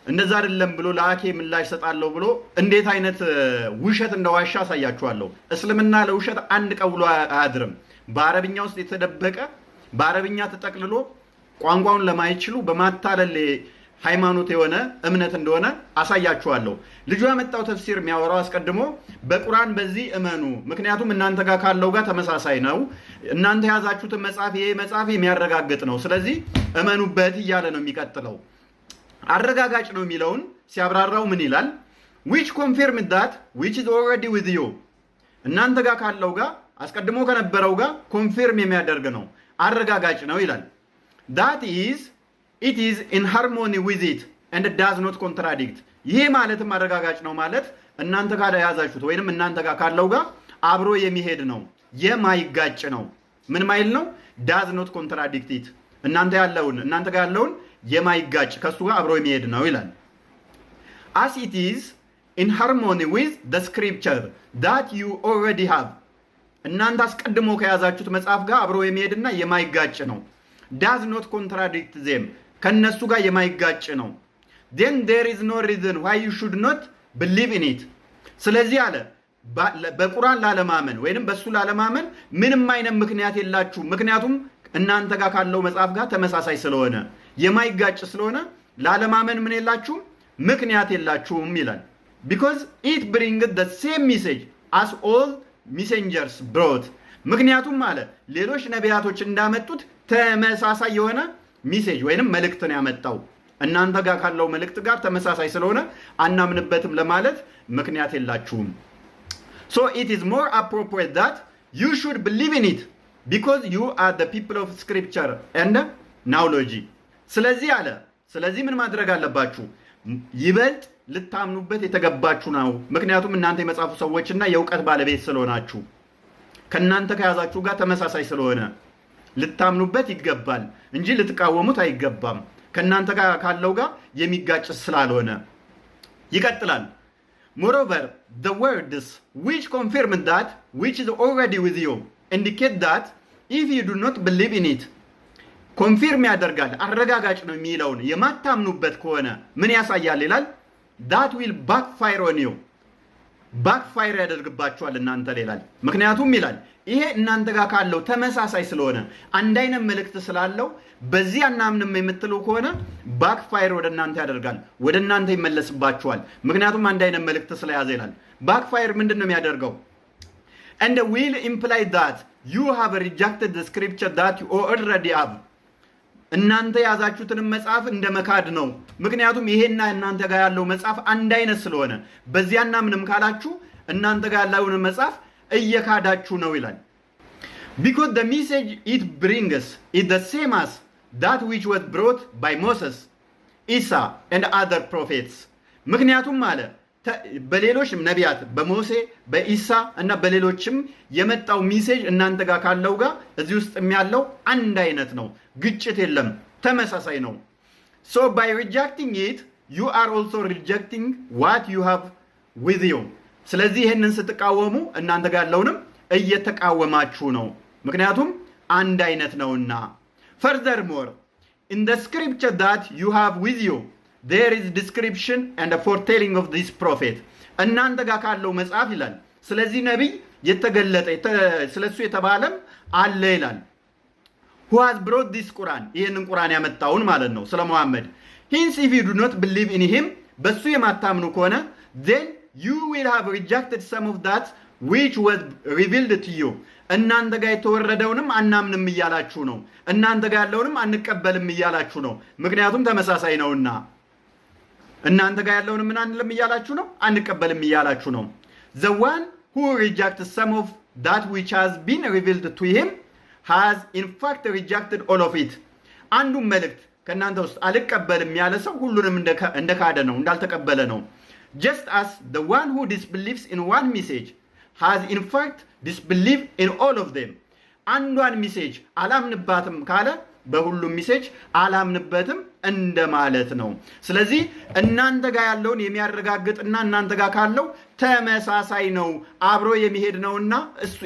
እንደዛ አይደለም ብሎ ለአኬ ምላሽ ሰጣለሁ ብሎ እንዴት አይነት ውሸት እንደዋሻ አሳያችኋለሁ። እስልምና ለውሸት አንድ ቀን ብሎ አያድርም። በአረብኛ ውስጥ የተደበቀ በአረብኛ ተጠቅልሎ ቋንቋውን ለማይችሉ በማታለል ሃይማኖት የሆነ እምነት እንደሆነ አሳያችኋለሁ። ልጁ ያመጣው ተፍሲር የሚያወራው አስቀድሞ በቁርአን በዚህ እመኑ፣ ምክንያቱም እናንተ ጋር ካለው ጋር ተመሳሳይ ነው፣ እናንተ የያዛችሁትን መጽሐፍ ይሄ መጽሐፍ የሚያረጋግጥ ነው፣ ስለዚህ እመኑበት እያለ ነው የሚቀጥለው። አረጋጋጭ ነው የሚለውን ሲያብራራው ምን ይላል? which confirm that which is already with you፣ እናንተ ጋር ካለው ጋር አስቀድሞ ከነበረው ጋር ኮንፊርም የሚያደርግ ነው፣ አረጋጋጭ ነው ይላል። that is it is in harmony with it and does not contradict። ይሄ ማለትም አረጋጋጭ ነው ማለት እናንተ ጋር ያዛችሁት ወይንም እናንተ ጋር ካለው ጋር አብሮ የሚሄድ ነው፣ የማይጋጭ ነው። ምን ማይል ነው? does not contradict it፣ እናንተ ጋር ያለውን የማይጋጭ ከሱ ጋር አብሮ የሚሄድ ነው ይላል። as it is in harmony with the scripture that you already have፣ እናንተ አስቀድሞ ከያዛችሁት መጽሐፍ ጋር አብሮ የሚሄድና የማይጋጭ ነው። does not contradict them፣ ከነሱ ጋር የማይጋጭ ነው። then there is no reason why you should not believe in it። ስለዚህ አለ በቁርአን ላለማመን ወይንም በሱ ላለማመን ምንም አይነት ምክንያት የላችሁ፣ ምክንያቱም እናንተ ጋር ካለው መጽሐፍ ጋር ተመሳሳይ ስለሆነ የማይጋጭ ስለሆነ ላለማመን ምን የላችሁም ምክንያት የላችሁም ይላል። because it brings the same message as all messengers brought፣ ምክንያቱም አለ ሌሎች ነቢያቶች እንዳመጡት ተመሳሳይ የሆነ ሚሴጅ ወይንም መልእክትን ያመጣው እናንተ ጋር ካለው መልእክት ጋር ተመሳሳይ ስለሆነ አናምንበትም ለማለት ምክንያት የላችሁም። So it is more appropriate that you should believe in it because you are the people of scripture and knowledge. ስለዚህ ምን ማድረግ አለባችሁ? ይበልጥ ልታምኑበት የተገባችሁ ነው። ምክንያቱም እናንተ የመጽሐፉ ሰዎችና የእውቀት ባለቤት ስለሆናችሁ ከእናንተ ከያዛችሁ ጋር ተመሳሳይ ስለሆነ ልታምኑበት ይገባል እንጂ ልትቃወሙት አይገባም። ከእናንተ ጋር ካለው ጋር የሚጋጭ ስላልሆነ ይቀጥላል። Moreover, the words which confirm that which is already with you indicate that if you do not believe in it, confirm ያደርጋል አረጋጋጭ ነው የሚለውን የማታምኑበት ከሆነ ምን ያሳያል ይላል? that will backfire on you. ባክፋይር ያደርግባችኋል እናንተ ይላል። ምክንያቱም ይላል ይሄ እናንተ ጋር ካለው ተመሳሳይ ስለሆነ አንድ አይነት መልእክት ስላለው በዚህ አናምንም የምትሉ ከሆነ ባክፋይር ወደ እናንተ ያደርጋል፣ ወደ እናንተ ይመለስባችኋል። ምክንያቱም አንድ አይነት መልእክት ስለያዘ ይላል። ባክፋይር ምንድነው የሚያደርገው? and will imply that you have rejected the scripture that you already have. እናንተ ያዛችሁትን መጽሐፍ እንደመካድ ነው። ምክንያቱም ይሄና እናንተ ጋር ያለው መጽሐፍ አንድ አይነት ስለሆነ በዚያና ምንም ካላችሁ እናንተ ጋር ያለውን መጽሐፍ እየካዳችሁ ነው ይላል። because the message it brings is the same as that which was brought by Moses, Isa and other prophets. ምክንያቱም አለ በሌሎችም ነቢያት በሞሴ በኢሳ እና በሌሎችም የመጣው ሜሴጅ እናንተ ጋር ካለው ጋር እዚህ ውስጥ ያለው አንድ አይነት ነው። ግጭት የለም፣ ተመሳሳይ ነው። so by rejecting it you are also rejecting what you have with you. ስለዚህ ይሄንን ስትቃወሙ እናንተ ጋር ያለውንም እየተቃወማችሁ ነው፣ ምክንያቱም አንድ አይነት ነውና። furthermore in the scripture that you have with you there is description and a foretelling of this prophet. እናንተ ጋር ካለው መጽሐፍ ይላል ስለዚህ ነብይ የተገለጠ ስለሱ የተባለም አለ ይላል። who has brought this Quran ይሄንን ቁርአን ያመጣውን ማለት ነው ስለ መሐመድ። hence if you do not believe in him በሱ የማታምኑ ከሆነ then you will have rejected some of that which was revealed to you. እናንተ ጋር የተወረደውንም አናምንም እያላችሁ ነው፣ እናንተ ጋር ያለውንም አንቀበልም እያላችሁ ነው። ምክንያቱም ተመሳሳይ ነውና እናንተ ጋር ያለውንም ምን አንልም እያላችሁ ነው፣ አንቀበልም እያላችሁ ነው። the one who rejects some of that which has been revealed to him has in fact rejected all of it. አንዱ መልእክት ከናንተ ውስጥ አልቀበልም ያለ ሰው ሁሉንም እንደካደ ነው፣ እንዳልተቀበለ ነው። just as the one who disbelieves in one message has in fact disbelieved in all of them. አንዷን ሜሴጅ አላምንባትም ካለ በሁሉም ሜሴጅ አላምንበትም እንደማለት ነው። ስለዚህ እናንተ ጋር ያለውን የሚያረጋግጥና እናንተ ጋር ካለው ተመሳሳይ ነው፣ አብሮ የሚሄድ ነውና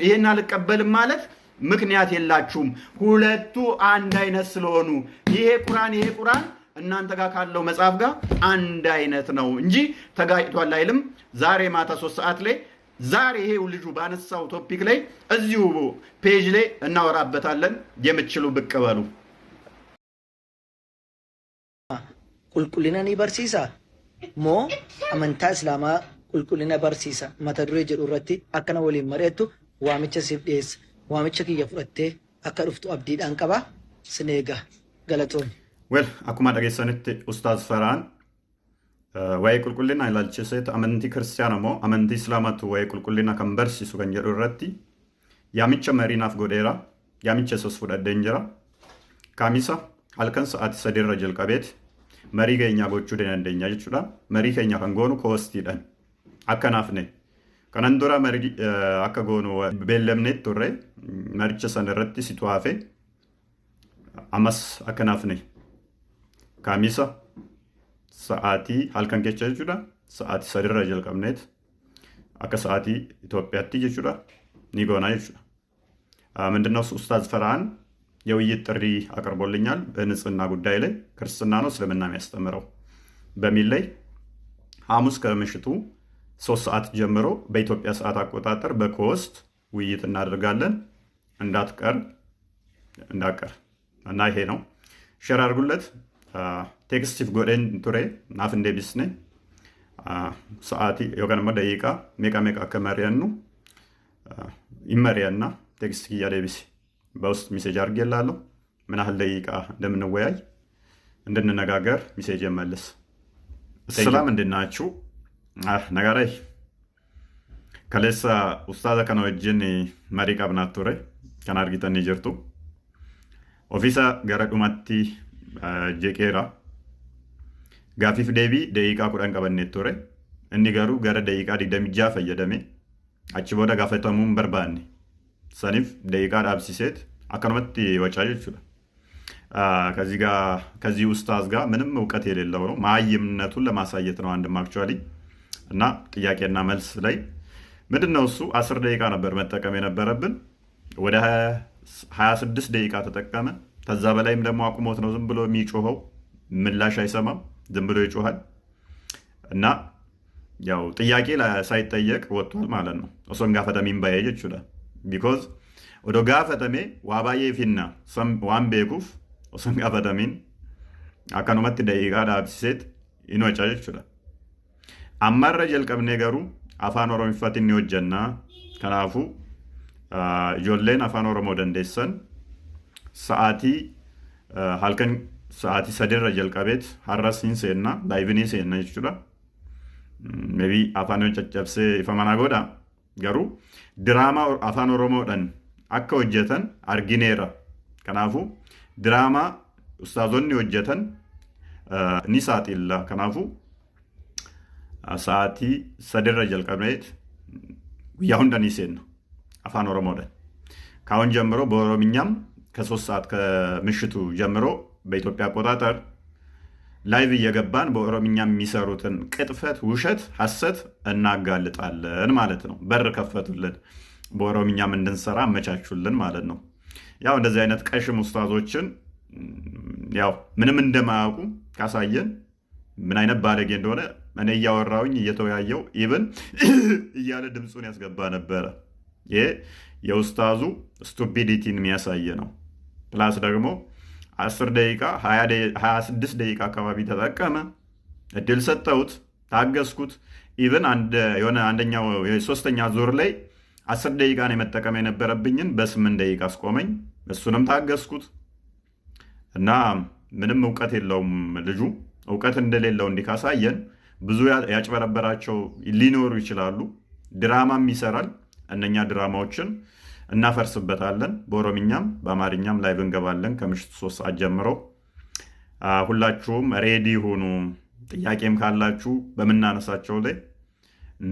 ይሄን አልቀበልም ማለት ምክንያት የላችሁም። ሁለቱ አንድ አይነት ስለሆኑ ይሄ ቁርአን እናንተ ጋር ካለው መጽሐፍ ጋር አንድ አይነት ነው እንጂ ተጋጭቷል አይልም። ዛሬ ማታ 3 ሰዓት ላይ ዛሬ ይሄው ልጁ ባነሳው ቶፒክ ላይ እዚሁ ፔጅ ላይ እናወራበታለን። የምትችሉ ብቅ በሉ። ቁልቁልና ni barsiisa moo amantaa islaamaa qulqullina barsiisa mata duree jedhu irratti akkana waliin mari'attu waamicha siif dhiyeessa. Waamicha kiyya fudhattee akka dhuftu abdiidhaan qaba. Sineega galatoomni. Well, akkuma dhageessanitti Ustaaz Faraan waa'ee qulqullina ilaalchiseet amantii kiristaanaa moo amantii islaamaatu waa'ee qulqullina kan barsiisu kan jedhu irratti yaamicha mariinaaf godheera. Yaamicha isaas fudhadheen jira. Kaamisa halkan sa'aatii 3 irra jalqabeeti marii keenya gochuu dandeenya jechuudha. Marii keenya kan goonu koostiidhaan akka naafne kanan dura marii akka goonu beellamneet turre maricha sana irratti situ hafe amas akka naafne kaamisa sa'aatii halkan kecha jechuudha. Sa'aatii 3 irra jalqabneet akka sa'aatii Itoophiyaatti jechuudha ni goona jechuudha. ምንድነው ኡስታዝ ፈርሃን የውይይት ጥሪ አቅርቦልኛል በንጽህና ጉዳይ ላይ ክርስትና ነው እስልምና የሚያስተምረው በሚል ላይ ሐሙስ ከምሽቱ 3 ሰዓት ጀምሮ በኢትዮጵያ ሰዓት አቆጣጠር በኮስት ውይይት እናደርጋለን። እንዳትቀር እና ይሄ ነው። ሼር አድርጉለት። ቴክስቲፍ ጎደን ቱሬ ናፍ እንደ ቢስኔ ሰዓቲ የገነመ ደቂቃ ሜቃ ከመሪያኑ ይመሪያና ቴክስት ያለ ቢስ በውስጥ ሜሴጅ አድርጌላለሁ ምን ያህል ደቂቃ እንደምንወያይ እንድንነጋገር ሚሴጅ መልስ። ሰላም እንድናችሁ ነጋራይ ከለሳ ኡስታዛ ከነ ወጅን መሪ ቀብናት ቱሬ ከን አርጊተን ጅርቱ ኦፊሳ ገረ ዱማቲ ጄቄራ ጋፊፍ ዴቢ ደቂቃ ኩዳን ቀበኔት ቱሬ እኒ ገሩ ገረ ደቂቃ ዲግደሚጃ ፈየደሜ አቺ ቦዳ ጋፈተሙን በርባኒ ሰኒፍ ደቂቃ ዳብሲሴት አከነመት ወጫጅ ይችላል። ከዚህ ኡስታዝ ጋር ምንም እውቀት የሌለው ነው። ማይምነቱን ለማሳየት ነው አንድም አክቹአሊ እና ጥያቄና መልስ ላይ ምንድነው እሱ 10 ደቂቃ ነበር መጠቀም የነበረብን ወደ 26 ደቂቃ ተጠቀመ። ከዛ በላይም ደግሞ አቁሞት ነው ዝም ብሎ የሚጮኸው፣ ምላሽ አይሰማም፣ ዝም ብሎ ይጮሃል እና ያው ጥያቄ ሳይጠየቅ ወጥቷል ማለት ነው። እሱን ጋፈተሚን ባየጅ ይችላል ቢኮዝ ወደ ጋፈተሜ ዋባዬ ፊና ዋን ቤኩፍ እሱን ጋፈተሚን አከኑመት ደቂቃ ዳብሲሴት ይኖጫጅ ይችላል። አማረ ጀልቀብኔ ገሩ አፋን ኦሮሞ ይፈትን ይወጀና ከናፉ ጆሌን አፋን ኦሮሞ ደንደሰን ሰዓቲ halkan sa'aatii 3 irra jalqabeet har'asiin seenna laayivii seenna jechuudha. Maybe afaan caccabsee ifa mana godha garuu diraamaa afaan oromoodhaan akka hojjetan argineera. Kanaafuu diraamaa ustaazonni hojjetan ni saaxilla. Kanaafuu sa'aatii 3 irra jalqabeet guyyaa hunda ni seenna afaan oromoodhaan. Kaawwan ጀምሮ በኦሮምኛም ከ3 ሰዓት ከምሽቱ ጀምሮ በኢትዮጵያ አቆጣጠር ላይቭ እየገባን በኦሮምኛ የሚሰሩትን ቅጥፈት፣ ውሸት፣ ሐሰት እናጋልጣለን ማለት ነው። በር ከፈቱልን፣ በኦሮምኛም እንድንሰራ አመቻቹልን ማለት ነው። ያው እንደዚህ አይነት ቀሽም ኡስታዞችን ያው ምንም እንደማያውቁ ካሳየን ምን አይነት ባለጌ እንደሆነ እኔ እያወራውኝ እየተወያየው ኢቭን እያለ ድምጹን ያስገባ ነበረ። ይሄ የኡስታዙ ስቱፒዲቲን የሚያሳይ ነው። ፕላስ ደግሞ 10 ደቂቃ 26 ደቂቃ አካባቢ ተጠቀመ። እድል ሰጠሁት፣ ታገስኩት። ኢቭን አንደኛው የሶስተኛ ዙር ላይ 10 ደቂቃ ነው መጠቀም የነበረብኝን በ8 ደቂቃ አስቆመኝ። እሱንም ታገስኩት እና ምንም እውቀት የለውም ልጁ። እውቀት እንደሌለው እንዲካሳየን ብዙ ያጭበረበራቸው ሊኖሩ ይችላሉ። ድራማም ይሰራል። እነኛ ድራማዎችን እናፈርስበታለን። በኦሮምኛም በአማርኛም ላይቭ እንገባለን ከምሽቱ 3 ሰዓት ጀምሮ። ሁላችሁም ሬዲ ሁኑ። ጥያቄም ካላችሁ በመናነሳቸው ላይ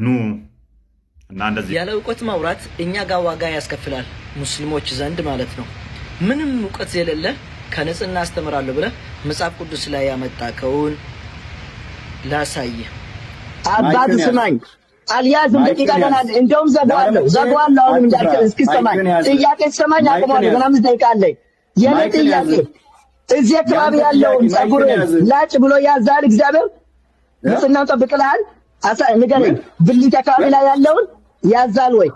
ኑ እና እንደዚህ ያለ እውቀት ማውራት እኛ ጋር ዋጋ ያስከፍላል፣ ሙስሊሞች ዘንድ ማለት ነው። ምንም እውቀት የሌለ ከንጽህና አስተምራለሁ ብለህ መጽሐፍ ቅዱስ ላይ ያመጣከውን ላሳየ። አባት ስማኝ፣ አልያዝም ደቂቃ ገና እንደውም ዘጋዋለሁ። አሁንም እንዳልከ እስኪሰማኝ ጥያቄ ሰማኝ አቆማለሁ። ገና 5 ደቂቃ አለኝ። የኔ ጥያቄ እዚህ አካባቢ ያለውን ጸጉር ላጭ ብሎ ያዛል እግዚአብሔር? ንጽህናውን ጠብቀሃል? ንገረኝ። ብልት አካባቢ ላይ ያለውን ያዛል ወይ?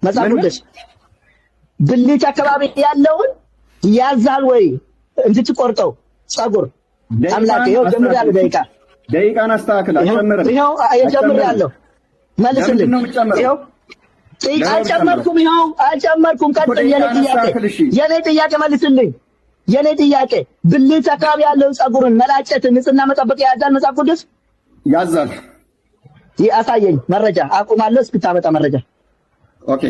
መጽሐፍ ቅዱስ ብልት አካባቢ ያለውን ያዛል ወይ እንድትቆርጠው ጸጉር? አምላኬ ይኸው ጀምሬያለሁ። ደቂቃን አስተካክል። አጨምርም። ይኸው ጀምሬያለሁ። መልስልኝ። ይኸው አልጨመርኩም። ይኸው አልጨመርኩም። ቀጥል። የኔ ጥያቄ መልስልኝ። የኔ ጥያቄ ብልት አካባቢ ያለው ጸጉርን መላጨት ንጽህና መጠበቅ ያዛል መጽሐፍ ቅዱስ? ያዛል። አሳየኝ መረጃ። አቁማለሁ እስክታመጣ መረጃ። ኦኬ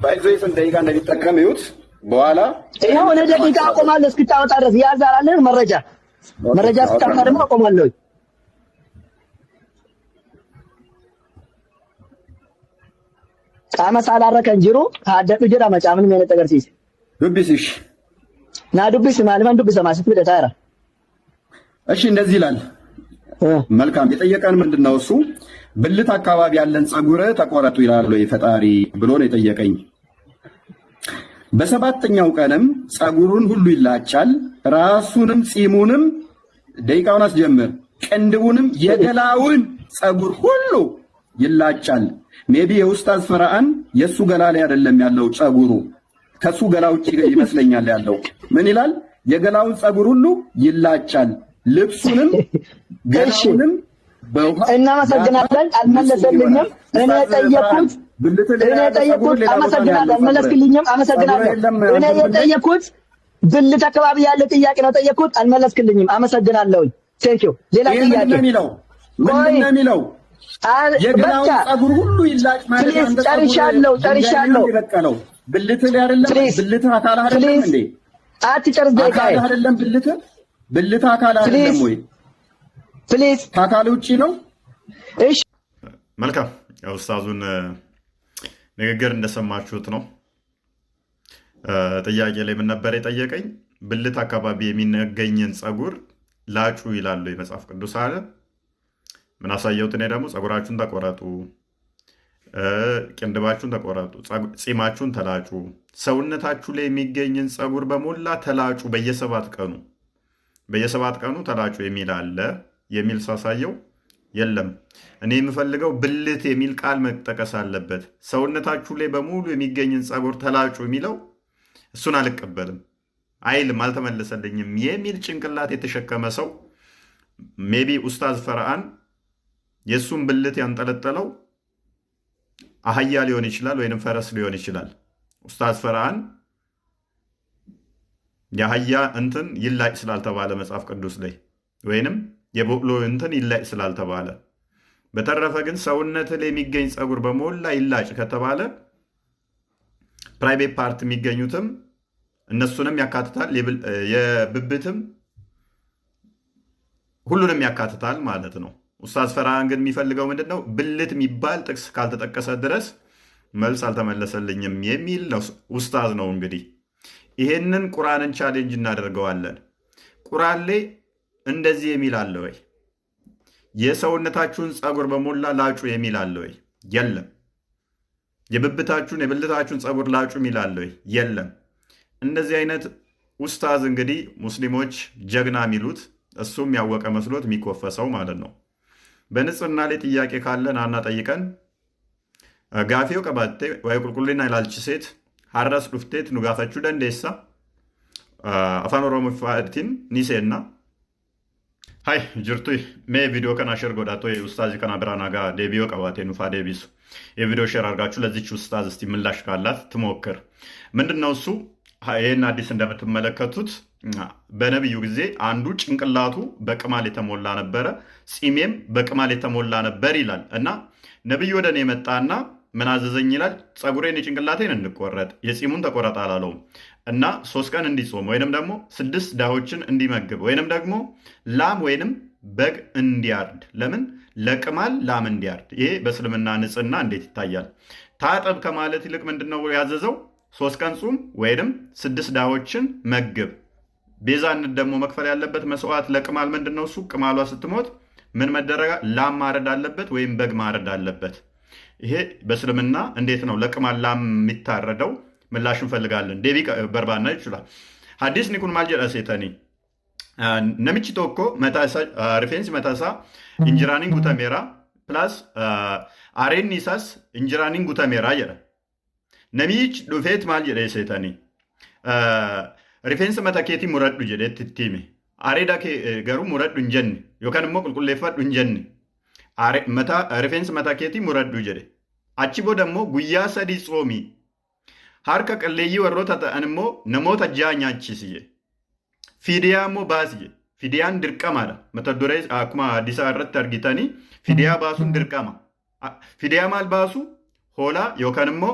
ባይዘይ ስንት ደቂቃ እንደሚጠቀም ይሁት በኋላ ይኸው እኔ ደቂቃ አቁማለሁ እስክታመጣ ድረስ ያዛል አለ መረጃ እስክታመጣ ደግሞ አቁማለሁ። ቃመ ሳላረከን ጅሩ ታደቅ ጅራ መጫምን ምን ተገርሲስ ዱብሲሽ ና ዱብስ ማለማን ዱብስ ማስት ወደ ታራ። እሺ እንደዚህ ይላል። መልካም የጠየቀን ምንድነው? እሱ ብልት አካባቢ ያለን ጸጉር ተቆረጡ ይላል ወይ ፈጣሪ ብሎ ነው የጠየቀኝ። በሰባተኛው ቀንም ጸጉሩን ሁሉ ይላጫል፣ ራሱንም ጺሙንም ደቂቃውን አስጀምር፣ ቅንድቡንም የገላውን ጸጉር ሁሉ ይላጫል። ሜቢ የኡስታዝ ፈራአን የሱ ገላ ላይ አይደለም ያለው ጸጉሩ፣ ከሱ ገላ ውጪ ይመስለኛል ያለው። ምን ይላል? የገላውን ጸጉር ሁሉ ይላጫል፣ ልብሱንም ገላውንም በውሃ እናመሰግናለን። አልመለሰልኝም። እኔ ጠየቅኩት። አመሰግናለሁ። አልመለስክልኝም። አመሰግናለሁ። እኔ የጠየቅኩት ብልት አካባቢ ያለ ጥያቄ ነው ጠየቅኩት፣ አልመለስክልኝም። አመሰግናለሁኝ። ቴንኪው። ሌላ ጥያቄ ምንድን ነው የሚለው? የገላውን ጸጉር ሁሉ ይላጭ ማለት ነው። ጨርሻለሁ። ብልት ላይ አይደለም? ብልት አካል አይደለም እንዴ? አትጨርስ ደቂቃዬ። አካል አይደለም ብልት አካል አይደለም ወይ? ፕሊዝ ከአካል ውጪ ነው። እሺ መልካም። ኡስታዙን ንግግር እንደሰማችሁት ነው። ጥያቄ ላይ ምን ነበር የጠየቀኝ? ብልት አካባቢ የሚገኝን ጸጉር ላጩ ይላሉ የመጽሐፍ ቅዱስ አለ። ምን አሳየሁት? እኔ ደግሞ ጸጉራችሁን ተቆረጡ፣ ቅንድባችሁን ተቆረጡ፣ ጺማችሁን ተላጩ፣ ሰውነታችሁ ላይ የሚገኝን ጸጉር በሞላ ተላጩ፣ በየ7 ቀኑ ተላጩ የሚል አለ። የሚል ሳሳየው የለም። እኔ የምፈልገው ብልት የሚል ቃል መጠቀስ አለበት። ሰውነታችሁ ላይ በሙሉ የሚገኝን ጸጉር ተላጩ የሚለው እሱን አልቀበልም አይልም፣ አልተመለሰልኝም የሚል ጭንቅላት የተሸከመ ሰው ሜቢ ኡስታዝ ፈርሃን የእሱን ብልት ያንጠለጠለው አህያ ሊሆን ይችላል ወይንም ፈረስ ሊሆን ይችላል። ኡስታዝ ፈርሃን የአህያ እንትን ይላጭ ስላልተባለ መጽሐፍ ቅዱስ ላይ ወይንም የበቅሎ እንትን ይላጭ ስላልተባለ፣ በተረፈ ግን ሰውነት ላይ የሚገኝ ጸጉር በሞላ ይላጭ ከተባለ ፕራይቬት ፓርት የሚገኙትም እነሱንም ያካትታል፣ የብብትም ሁሉንም ያካትታል ማለት ነው። ኡስታዝ ፈርሃን ግን የሚፈልገው ምንድን ነው? ብልት የሚባል ጥቅስ ካልተጠቀሰ ድረስ መልስ አልተመለሰልኝም የሚል ነው ኡስታዝ ነው። እንግዲህ ይሄንን ቁርአንን ቻሌንጅ እናደርገዋለን። ቁርአን ላይ እንደዚህ የሚል አለ ወይ? የሰውነታችሁን ጸጉር በሞላ ላጩ የሚል አለ ወይ? የለም። የብልታችሁን ጸጉር ላጩ የሚል አለ ወይ? የለም። እንደዚህ አይነት ኡስታዝ እንግዲህ ሙስሊሞች ጀግና የሚሉት እሱም ያወቀ መስሎት የሚኮፈሰው ማለት ነው። በንጽህና ላይ ጥያቄ ካለን አና ጠይቀን ጋፊው ቀባቴ ወይ ቁልቁልና ይላልች ሴት ሀረስ ዱፍቴት ኑጋፈቹ ደንዴሳ አፋን ኦሮሞ ፋቲን ኒሴና ሃይ ጅርቱ ሜ ቪዲዮ ከና ሼር ጎዳቶ ኡስታዝ ከና ብራና ጋር ዴቢዮ ቀባቴ ኑፋ ዴቢሱ የቪዲዮ ሼር አድርጋችሁ ለዚች ኡስታዝ እስቲ ምላሽ ካላት ትሞክር። ምንድነው እሱ? ይህን አዲስ እንደምትመለከቱት በነቢዩ ጊዜ አንዱ ጭንቅላቱ በቅማል የተሞላ ነበረ፣ ጺሜም በቅማል የተሞላ ነበር ይላል እና ነቢዩ ወደ እኔ መጣና ምን አዘዘኝ ይላል? ጸጉሬን የጭንቅላቴን እንድቆረጥ የጺሙን ተቆረጥ አላለውም እና 3 ቀን እንዲጾም ወይንም ደግሞ 6 ድሆችን እንዲመግብ ወይንም ደግሞ ላም ወይንም በግ እንዲያርድ። ለምን? ለቅማል ላም እንዲያርድ። ይሄ በእስልምና ንጽህና እንዴት ይታያል? ታጠብ ከማለት ይልቅ ምንድነው ያዘዘው? 3 ቀን ጹም ወይንም 6 ድሆችን መግብ። ቤዛነት ደግሞ መክፈል ያለበት መስዋዕት ለቅማል ምንድነው? እሱ ቅማሏ ስትሞት ምን መደረጋ? ላም ማረድ አለበት ወይም በግ ማረድ አለበት። ይሄ በእስልምና እንዴት ነው ለቅማል ላም የሚታረደው? ምላሽ እንፈልጋለን። ዴቢ በርባና ይችላል ሀዲስ ኒኩን ማልጀዳ ሴተኒ ነምቺ ቶኮ ሪፌንስ መታሳ ኢንጅራኒን ጉተሜራ ፕላስ አሬን ኒሳስ ኢንጅራኒን ጉተሜራ ጀረ ነሚች ዱፌት ማልጀዳ ሴተኒ ሪፌንስ መታኬቲ ሙረዱ ጀዴት ትቲሜ አሬዳ ገሩ ሙረዱ እንጀን ዮካን ሞ ቁልቁሌፈዱ እንጀን ሪፌንስ መታኬቲ ሙረዱ ጀዴ አቺቦ ደግሞ ጉያ ሰዲ ጾሚ harka qalleeyyii warroota ta'an immoo namoota ja'a nyaachisiye. Fiidiyaa immoo baasiye. Fiidiyaan dirqamaadha. Mata duree akkuma hadisaa irratti argitanii fiidiyaa baasuun dirqama. Fiidiyaa maal baasu? Hoolaa yookaan immoo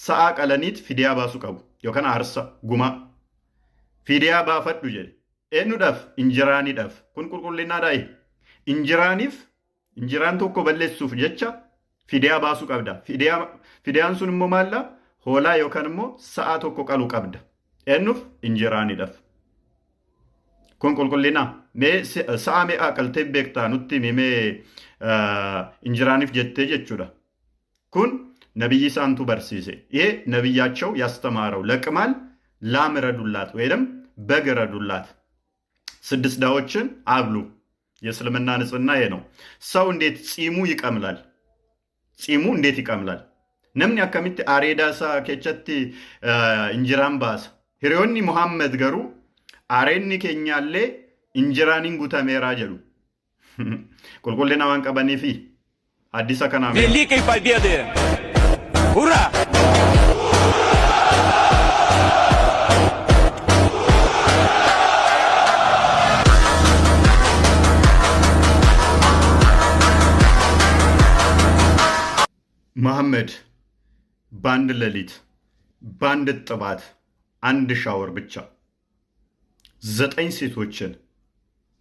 sa'aa qalaniit fiidiyaa baasuu qabu. Yookaan aarsa gumaa. Fiidiyaa baafadhu jedhe. Eenyudhaaf? Injiraaniidhaaf. Kun qulqullinaadhaayi. Injiraan tokko balleessuuf jecha fiidiyaa baasuu qabda. Fiidiyaan sun immoo maallaa? hoolaa yookaan immoo sa'a tokko qaluu qabda. Eenyuuf? Injiraaniidhaaf. Kun qulqullina. Mee sa'a meeqa qaltee beektaa nutti mee injiraaniif jettee jechuudha. Kun ነብይ ሳንቱ በርሲሴ ይሄ ነብያቸው ያስተማረው ለቅማል ላም ረዱላት ወይም በግ ረዱላት 6 ዳዎችን አብሉ። የእስልምና ንጽህና ይሄ ነው። ሰው እንዴት ጺሙ ይቀምላል? ጺሙ እንዴት ይቀምላል? namni akkamitti areedaasaa keessatti injiraan baasa. Hiriyoonni Muhammad garuu areenni keenyaallee injiraaniin guutameeraa jedhu. Qulqullina waan qabaniifi addisa kanaa Великой Победы! Ура! ሙሐመድ በአንድ ሌሊት በአንድ ጥባት አንድ ሻወር ብቻ 9 ሴቶችን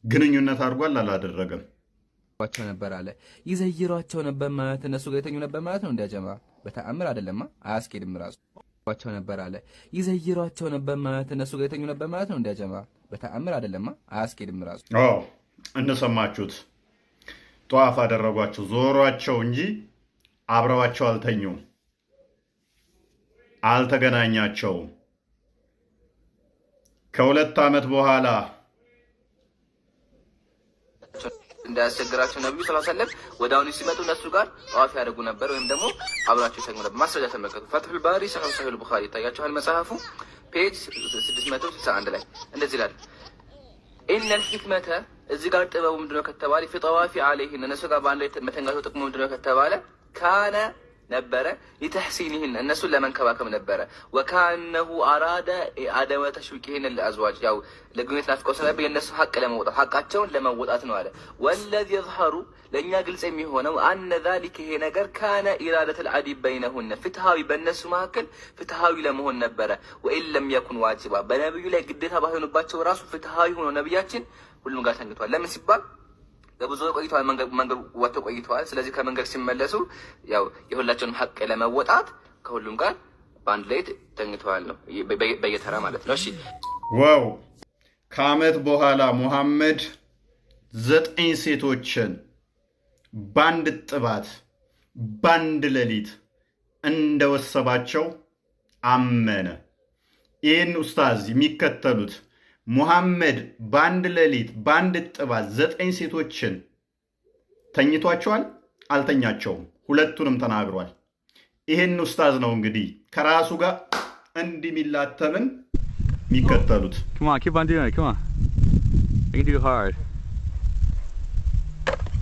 ግንኙነት አድርጓል? አላደረገም? ቸው ነበር አለ። ይዘይሯቸው ነበር ማለት እነሱ ጋር የተኙ ነበር ማለት ነው? እንዲያጀማ በተአምር አይደለማ፣ አያስኬድም። ራሱ ቸው ነበር አለ። ይዘይሯቸው ነበር ማለት እነሱ ጋር የተኙ ነበር ማለት ነው? እንዲያጀማ በተአምር አይደለማ፣ አያስኬድም። ራሱ እንደሰማችሁት ጧፍ አደረጓቸው፣ ዞሯቸው እንጂ አብረዋቸው አልተኙም፣ አልተገናኛቸውም። ከ2 ዓመት በኋላ እንዳያስቸግራቸው ነብዩ ሰለላሁ ዐለይሂ ወሰለም ወዳውኑ ሲመጡ እነሱ ጋር ጧፍ ያደርጉ ነበር፣ ወይም ደግሞ አብራቸው ይተኙ ነበር። ማስረጃ ተመልከቱ። ፈትሁል ባሪ ሰሒህ አልቡኻሪ ይታያችኋል። መጽሐፉ ፔጅ 661 ላይ እንደዚህ ይላል። ኢነል ሂክመተ እዚህ ጋር ጥበቡ ምንድነው ከተባለ ፊጠዋፊ አለይሂን እነሱ ጋር ባንድ ላይ መተኛቱ ጥቅሙ ምንድነው ከተባለ ካነ ነበረ ሊተሕሲኒህን እነሱን ለመንከባከብ ነበረ። ወካነሁ አራደ አደመ ተሽዊቂህን ለአዝዋጅ ያው ለግንኙነት ናፍቀው ስለነበር የእነሱ ሀቅ ለመውጣት ሀቃቸውን ለመወጣት ነው አለ። ወለዚ የዝሀሩ ለእኛ ግልጽ የሚሆነው አነ ዛሊከ ይሄ ነገር ካነ ኢራደት ልዓዲብ በይነሁነ ፍትሃዊ በእነሱ መካከል ፍትሃዊ ለመሆን ነበረ። ወኢን ለም የኩን ዋጅባ በነቢዩ ላይ ግዴታ ባይሆኑባቸው ራሱ ፍትሃዊ ሆኖ ነቢያችን ሁሉም ጋር ተኝቷል። ለምን ሲባል በብዙ ቆይተዋል፣ መንገድ ወጥተው ቆይተዋል። ስለዚህ ከመንገድ ሲመለሱ ያው የሁላቸውን ሀቅ ለመወጣት ከሁሉም ጋር በአንድ ላይ ተኝተዋል ነው በየተራ ማለት ነው። እሺ ዋው! ከዓመት በኋላ ሙሐመድ 9 ሴቶችን በአንድ ጥባት በአንድ ሌሊት እንደወሰባቸው አመነ። ይህን ኡስታዝ የሚከተሉት ሙሐመድ በአንድ ሌሊት በአንድ ጥባት 9 ሴቶችን ተኝቷቸዋል? አልተኛቸውም። ሁለቱንም ተናግሯል። ይሄን ኡስታዝ ነው እንግዲህ ከራሱ ጋር እንዲህ የሚላተምን የሚከተሉት። Come on, keep on doing it. Come on. I can do hard.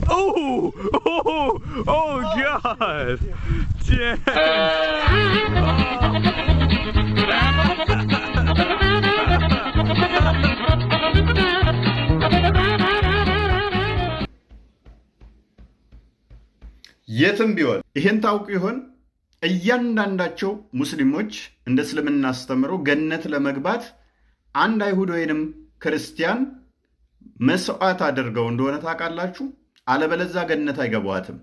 Oh! Oh! Oh God! የትም ቢሆን ይሄን ታውቁ ይሆን? እያንዳንዳቸው ሙስሊሞች እንደ እስልምና አስተምረው ገነት ለመግባት አንድ አይሁድ ወይንም ክርስቲያን መስዋዕት አድርገው እንደሆነ ታውቃላችሁ። አለበለዚያ ገነት አይገቧትም።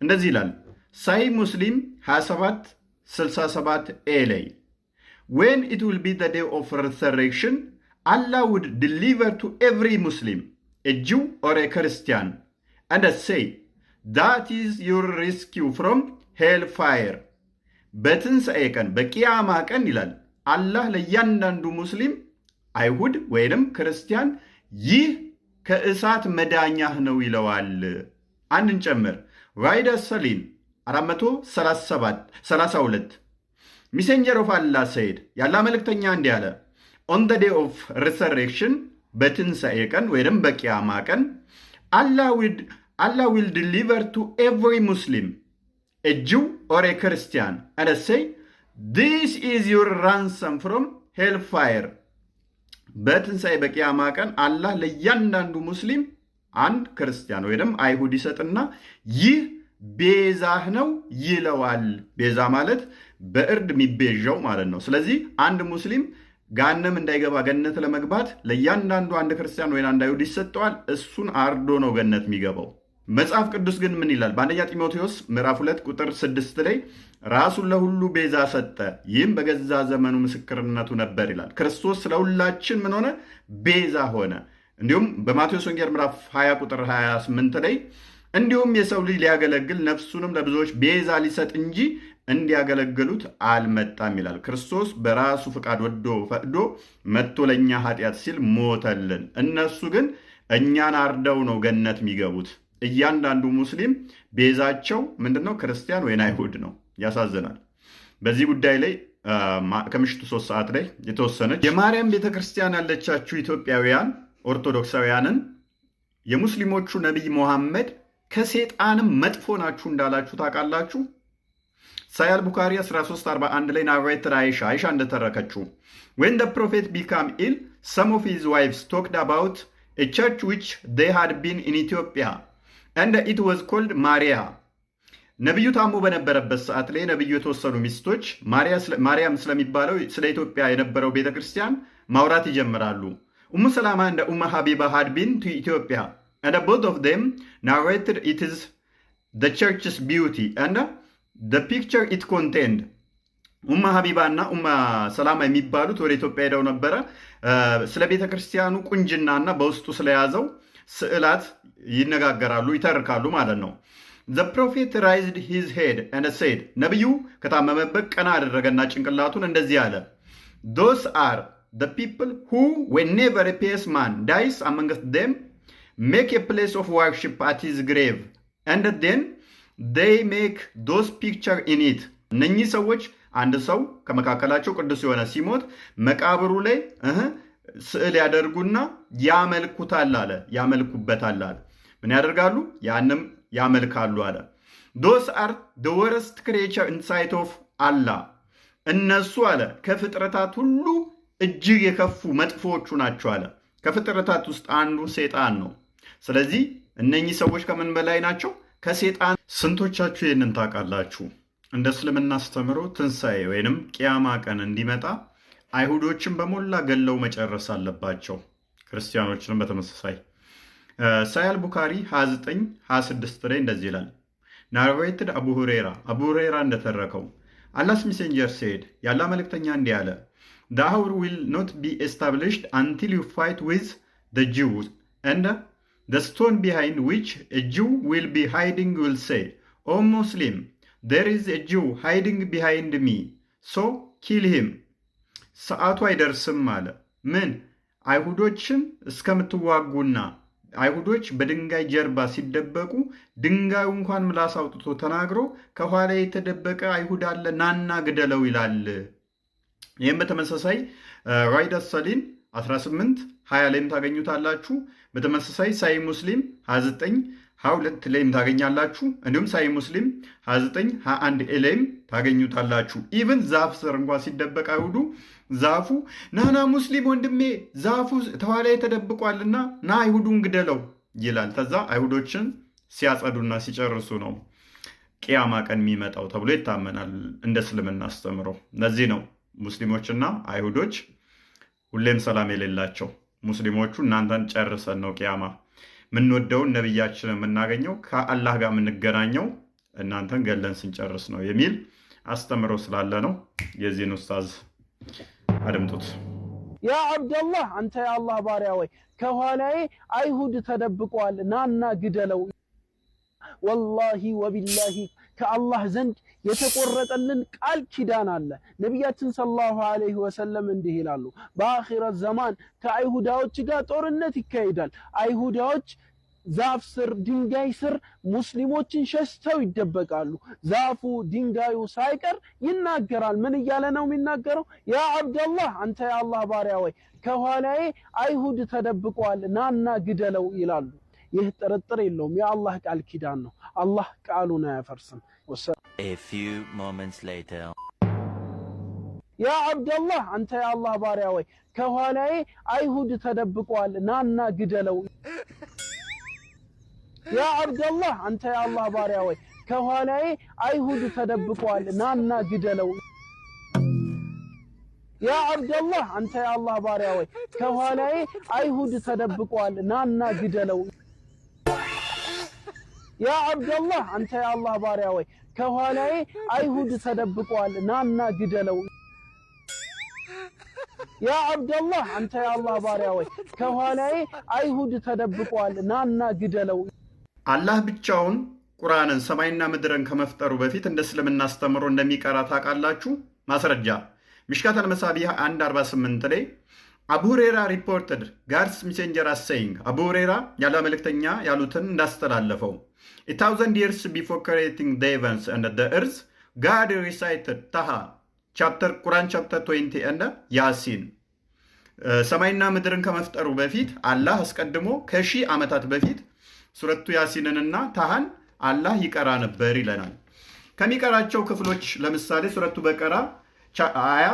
እንደዚህ ይላል ሳሂህ ሙስሊም 2767 ኤ ላይ when it will be the day of resurrection Allah would deliver to every Muslim a Jew or a Christian and say that is your rescue from hellfire በትንሣኤ ቀን በቂያማ ቀን ይላል አላህ ለእያንዳንዱ ሙስሊም አይሁድ ወይንም ክርስቲያን ይህ ከእሳት መዳኛህ ነው ይለዋል። አንድን ጨምር ራይዳ ሰሊን 432 ሚሴንጀር ኦፍ አላህ ሰይድ ያላ መልእክተኛ እንዲህ አለ ኦን ደ ዴይ ኦፍ ሪሰሬክሽን በትንሣኤ ቀን ወይንም በቂያማ ቀን Allah will deliver to every Muslim a Jew or a Christian and say this is your ransom from hellfire በትንሣኤ በቂያማ ቀን አላህ ለእያንዳንዱ ሙስሊም አንድ ክርስቲያን ወይም አይሁድ ይሰጥና ይህ ቤዛህ ነው ይለዋል። ቤዛ ማለት በእርድ የሚቤዣው ማለት ነው። ስለዚህ አንድ ሙስሊም ጋነም እንዳይገባ ገነት ለመግባት ለእያንዳንዱ አንድ ክርስቲያን ወይም አንድ አይሁድ ይሰጠዋል። እሱን አርዶ ነው ገነት የሚገባው። መጽሐፍ ቅዱስ ግን ምን ይላል? በአንደኛ ጢሞቴዎስ ምዕራፍ 2 ቁጥር 6 ላይ ራሱን ለሁሉ ቤዛ ሰጠ፣ ይህም በገዛ ዘመኑ ምስክርነቱ ነበር ይላል። ክርስቶስ ስለሁላችን ምን ሆነ? ቤዛ ሆነ። እንዲሁም በማቴዎስ ወንጌል ምዕራፍ 20 ቁጥር 28 ላይ እንዲሁም የሰው ልጅ ሊያገለግል ነፍሱንም ለብዙዎች ቤዛ ሊሰጥ እንጂ እንዲያገለግሉት አልመጣም ይላል። ክርስቶስ በራሱ ፍቃድ ወዶ ፈቅዶ መጥቶ ለእኛ ኃጢአት ሲል ሞተልን። እነሱ ግን እኛን አርደው ነው ገነት የሚገቡት። እያንዳንዱ ሙስሊም ቤዛቸው ምንድነው? ክርስቲያን ወይን አይሁድ ነው። ያሳዝናል። በዚህ ጉዳይ ላይ ከምሽቱ 3 ሰዓት ላይ የተወሰነች የማርያም ቤተክርስቲያን ያለቻችሁ ኢትዮጵያውያን ኦርቶዶክሳውያንን የሙስሊሞቹ ነቢይ ሙሐመድ ከሴጣንም መጥፎ ናችሁ እንዳላችሁ ታውቃላችሁ። ሳሂህ አልቡኻሪ 1341 ላይ ናሬትድ አይሻ እንደተረከችው when the prophet became ill some of his wives talked about a church which they had been in Ethiopia and it was called Maria ነብዩ ታሞ በነበረበት ሰዓት ላይ ነብዩ የተወሰኑ ሚስቶች ማርያም ስለሚባለው ስለ ኢትዮጵያ የነበረው ቤተክርስቲያን ማውራት ይጀምራሉ። ኡሙ ሰላማ and Umm Habiba had been to Ethiopia and both of them narrated it is the church's beauty and the picture it contained. ኡም ሀቢባ እና ኡም ሰላማ የሚባሉት ወደ ኢትዮጵያ ሄደው ነበረ። ስለ ቤተክርስቲያኑ ቁንጅናና በውስጡ ስለያዘው ስዕላት ይነጋገራሉ፣ ይተርካሉ ማለት ነው። The prophet raised his head and said, ነብዩ ከታመመበት ቀና አደረገና ጭንቅላቱን እንደዚህ አለ, those are the people who whenever a pious man dies amongst them make a place of worship at his grave and then they make those picture in it. እነኚህ ሰዎች አንድ ሰው ከመካከላቸው ቅዱስ የሆነ ሲሞት መቃብሩ ላይ ስዕል ያደርጉና ያመልኩታል አለ፣ ያመልኩበታል አለ። ምን ያደርጋሉ? ያንም ያመልካሉ አለ። those are the worst creature in sight of Allah. እነሱ አለ ከፍጥረታት ሁሉ እጅግ የከፉ መጥፎዎቹ ናቸው አለ። ከፍጥረታት ውስጥ አንዱ ሰይጣን ነው። ስለዚህ እነኚህ ሰዎች ከምን በላይ ናቸው? ከሰይጣን። ስንቶቻችሁ ይህንን ታውቃላችሁ? እንደ እስልምና አስተምሮ ትንሣኤ ወይንም ቂያማ ቀን እንዲመጣ አይሁዶችን በሞላ ገለው መጨረስ አለባቸው፣ ክርስቲያኖችንም በተመሳሳይ። ሳያል ቡካሪ 29:26 ላይ እንደዚህ ይላል። ናሬትድ አቡ ሁሬራ እንደተረከው አላህስ ሜሴንጀር ሴድ፣ ያላ መልእክተኛ እንዲህ አለ, the hour will not be established until you fight with the Jews, and the stone behind which a Jew will be hiding will say, O Muslim, there is a Jew hiding behind me, so kill him. ሰዓቱ አይደርስም አለ። ምን? አይሁዶችን እስከምትዋጉና አይሁዶች በድንጋይ ጀርባ ሲደበቁ ድንጋዩ እንኳን ምላስ አውጥቶ ተናግሮ ከኋላ የተደበቀ አይሁድ አለ ናና ግደለው ይላል። ይህም በተመሳሳይ ራይዳስ ሰሊን 18:20 ላይም ታገኙታላችሁ። በተመሳሳይ ሳይ ሙስሊም 29:22 ላይም ታገኛላችሁ። እንዲሁም ሳይ ሙስሊም 29:21 ላይም ታገኙታላችሁ። ኢቭን ዛፍ ስር እንኳን ሲደበቅ አይሁዱ ዛፉ ናና ሙስሊም ወንድሜ ዛፉ ተኋላ ተደብቋልና ና አይሁዱን ግደለው ይላል። ከዛ አይሁዶችን ሲያጸዱና ሲጨርሱ ነው ቂያማ ቀን የሚመጣው ተብሎ ይታመናል እንደ እስልምና አስተምሮ። ለዚህ ነው ሙስሊሞችና አይሁዶች ሁሌም ሰላም የሌላቸው። ሙስሊሞቹ እናንተን ጨርሰን ነው ቂያማ የምንወደውን ነብያችን የምናገኘው ከአላህ ጋር የምንገናኘው እናንተን ገለን ስንጨርስ ነው የሚል አስተምሮ ስላለ ነው። የዚህን ኡስታዝ አድምጡት። ያ አብደላህ አንተ የአላህ ባሪያ ወይ ከኋላዬ አይሁድ ተደብቀዋል ናና ግደለው። ወላሂ ወቢላሂ ከአላህ ዘንድ የተቆረጠልን ቃል ኪዳን አለ። ነቢያችን ሰለላሁ ዐለይሂ ወሰለም እንዲህ ይላሉ፣ በአኺረት ዘማን ከአይሁዳዎች ጋር ጦርነት ይካሄዳል። አይሁዳዎች ዛፍ ስር ድንጋይ ስር ሙስሊሞችን ሸሽተው ይደበቃሉ። ዛፉ ድንጋዩ ሳይቀር ይናገራል። ምን እያለ ነው የሚናገረው? ያ አብደላህ አንተ የአላህ ባሪያ ወይ ከኋላዬ አይሁድ ተደብቀዋል ናና ግደለው ይላሉ። ይህ ጥርጥር የለውም የአላህ ቃል ኪዳን ነው። አላህ ቃሉን አያፈርስም። A few moments later. ያ አብደላህ አንተ የአላህ ባሪያ ወይ ከኋላዬ አይሁድ ተደብቀዋል ናና ግደለው። ያ አብደላህ አንተ የአላህ ባሪያ ወይ ከኋላዬ አይሁድ ተደብቀዋል ናና ግደለው። ያ አብደላህ አንተ የአላህ ባሪያ ወይ ከኋላዬ አይሁድ ተደብቀዋል ናና ግደለው። ያ አብደላህ አንተ የአላህ ባሪያ ወይ ከኋላዬ አይሁድ ተደብቀዋል ናና ግደለው። ያ አብደላህ አንተ የአላህ ባሪያ ወይ ከኋላዬ አይሁድ ተደብቀዋል ናና ግደለው። አላህ ብቻውን ቁርአንን ሰማይና ምድርን ከመፍጠሩ በፊት እንደ እስልምና አስተምሮ እንደሚቀራ ታውቃላችሁ? ማስረጃ ሚሽካት አልመሳቢህ 1:48 ላይ አቡ ሁሬራ ሪፖርትድ ጋድስ ሜሴንጀር አሰይንግ አቡ ሁሬራ ያለ መልእክተኛ ያሉትን እንዳስተላለፈው 1000 years before creating the heavens and the earth God recited Taha ቁርአን ቻፕተር 20 and ያሲን። ሰማይና ምድርን ከመፍጠሩ በፊት አላህ አስቀድሞ ከሺህ ዓመታት በፊት ሱረቱ ያሲንንና ታሃን አላህ ይቀራ ነበር ይለናል። ከሚቀራቸው ክፍሎች ለምሳሌ ሱረቱ በቀራ አያ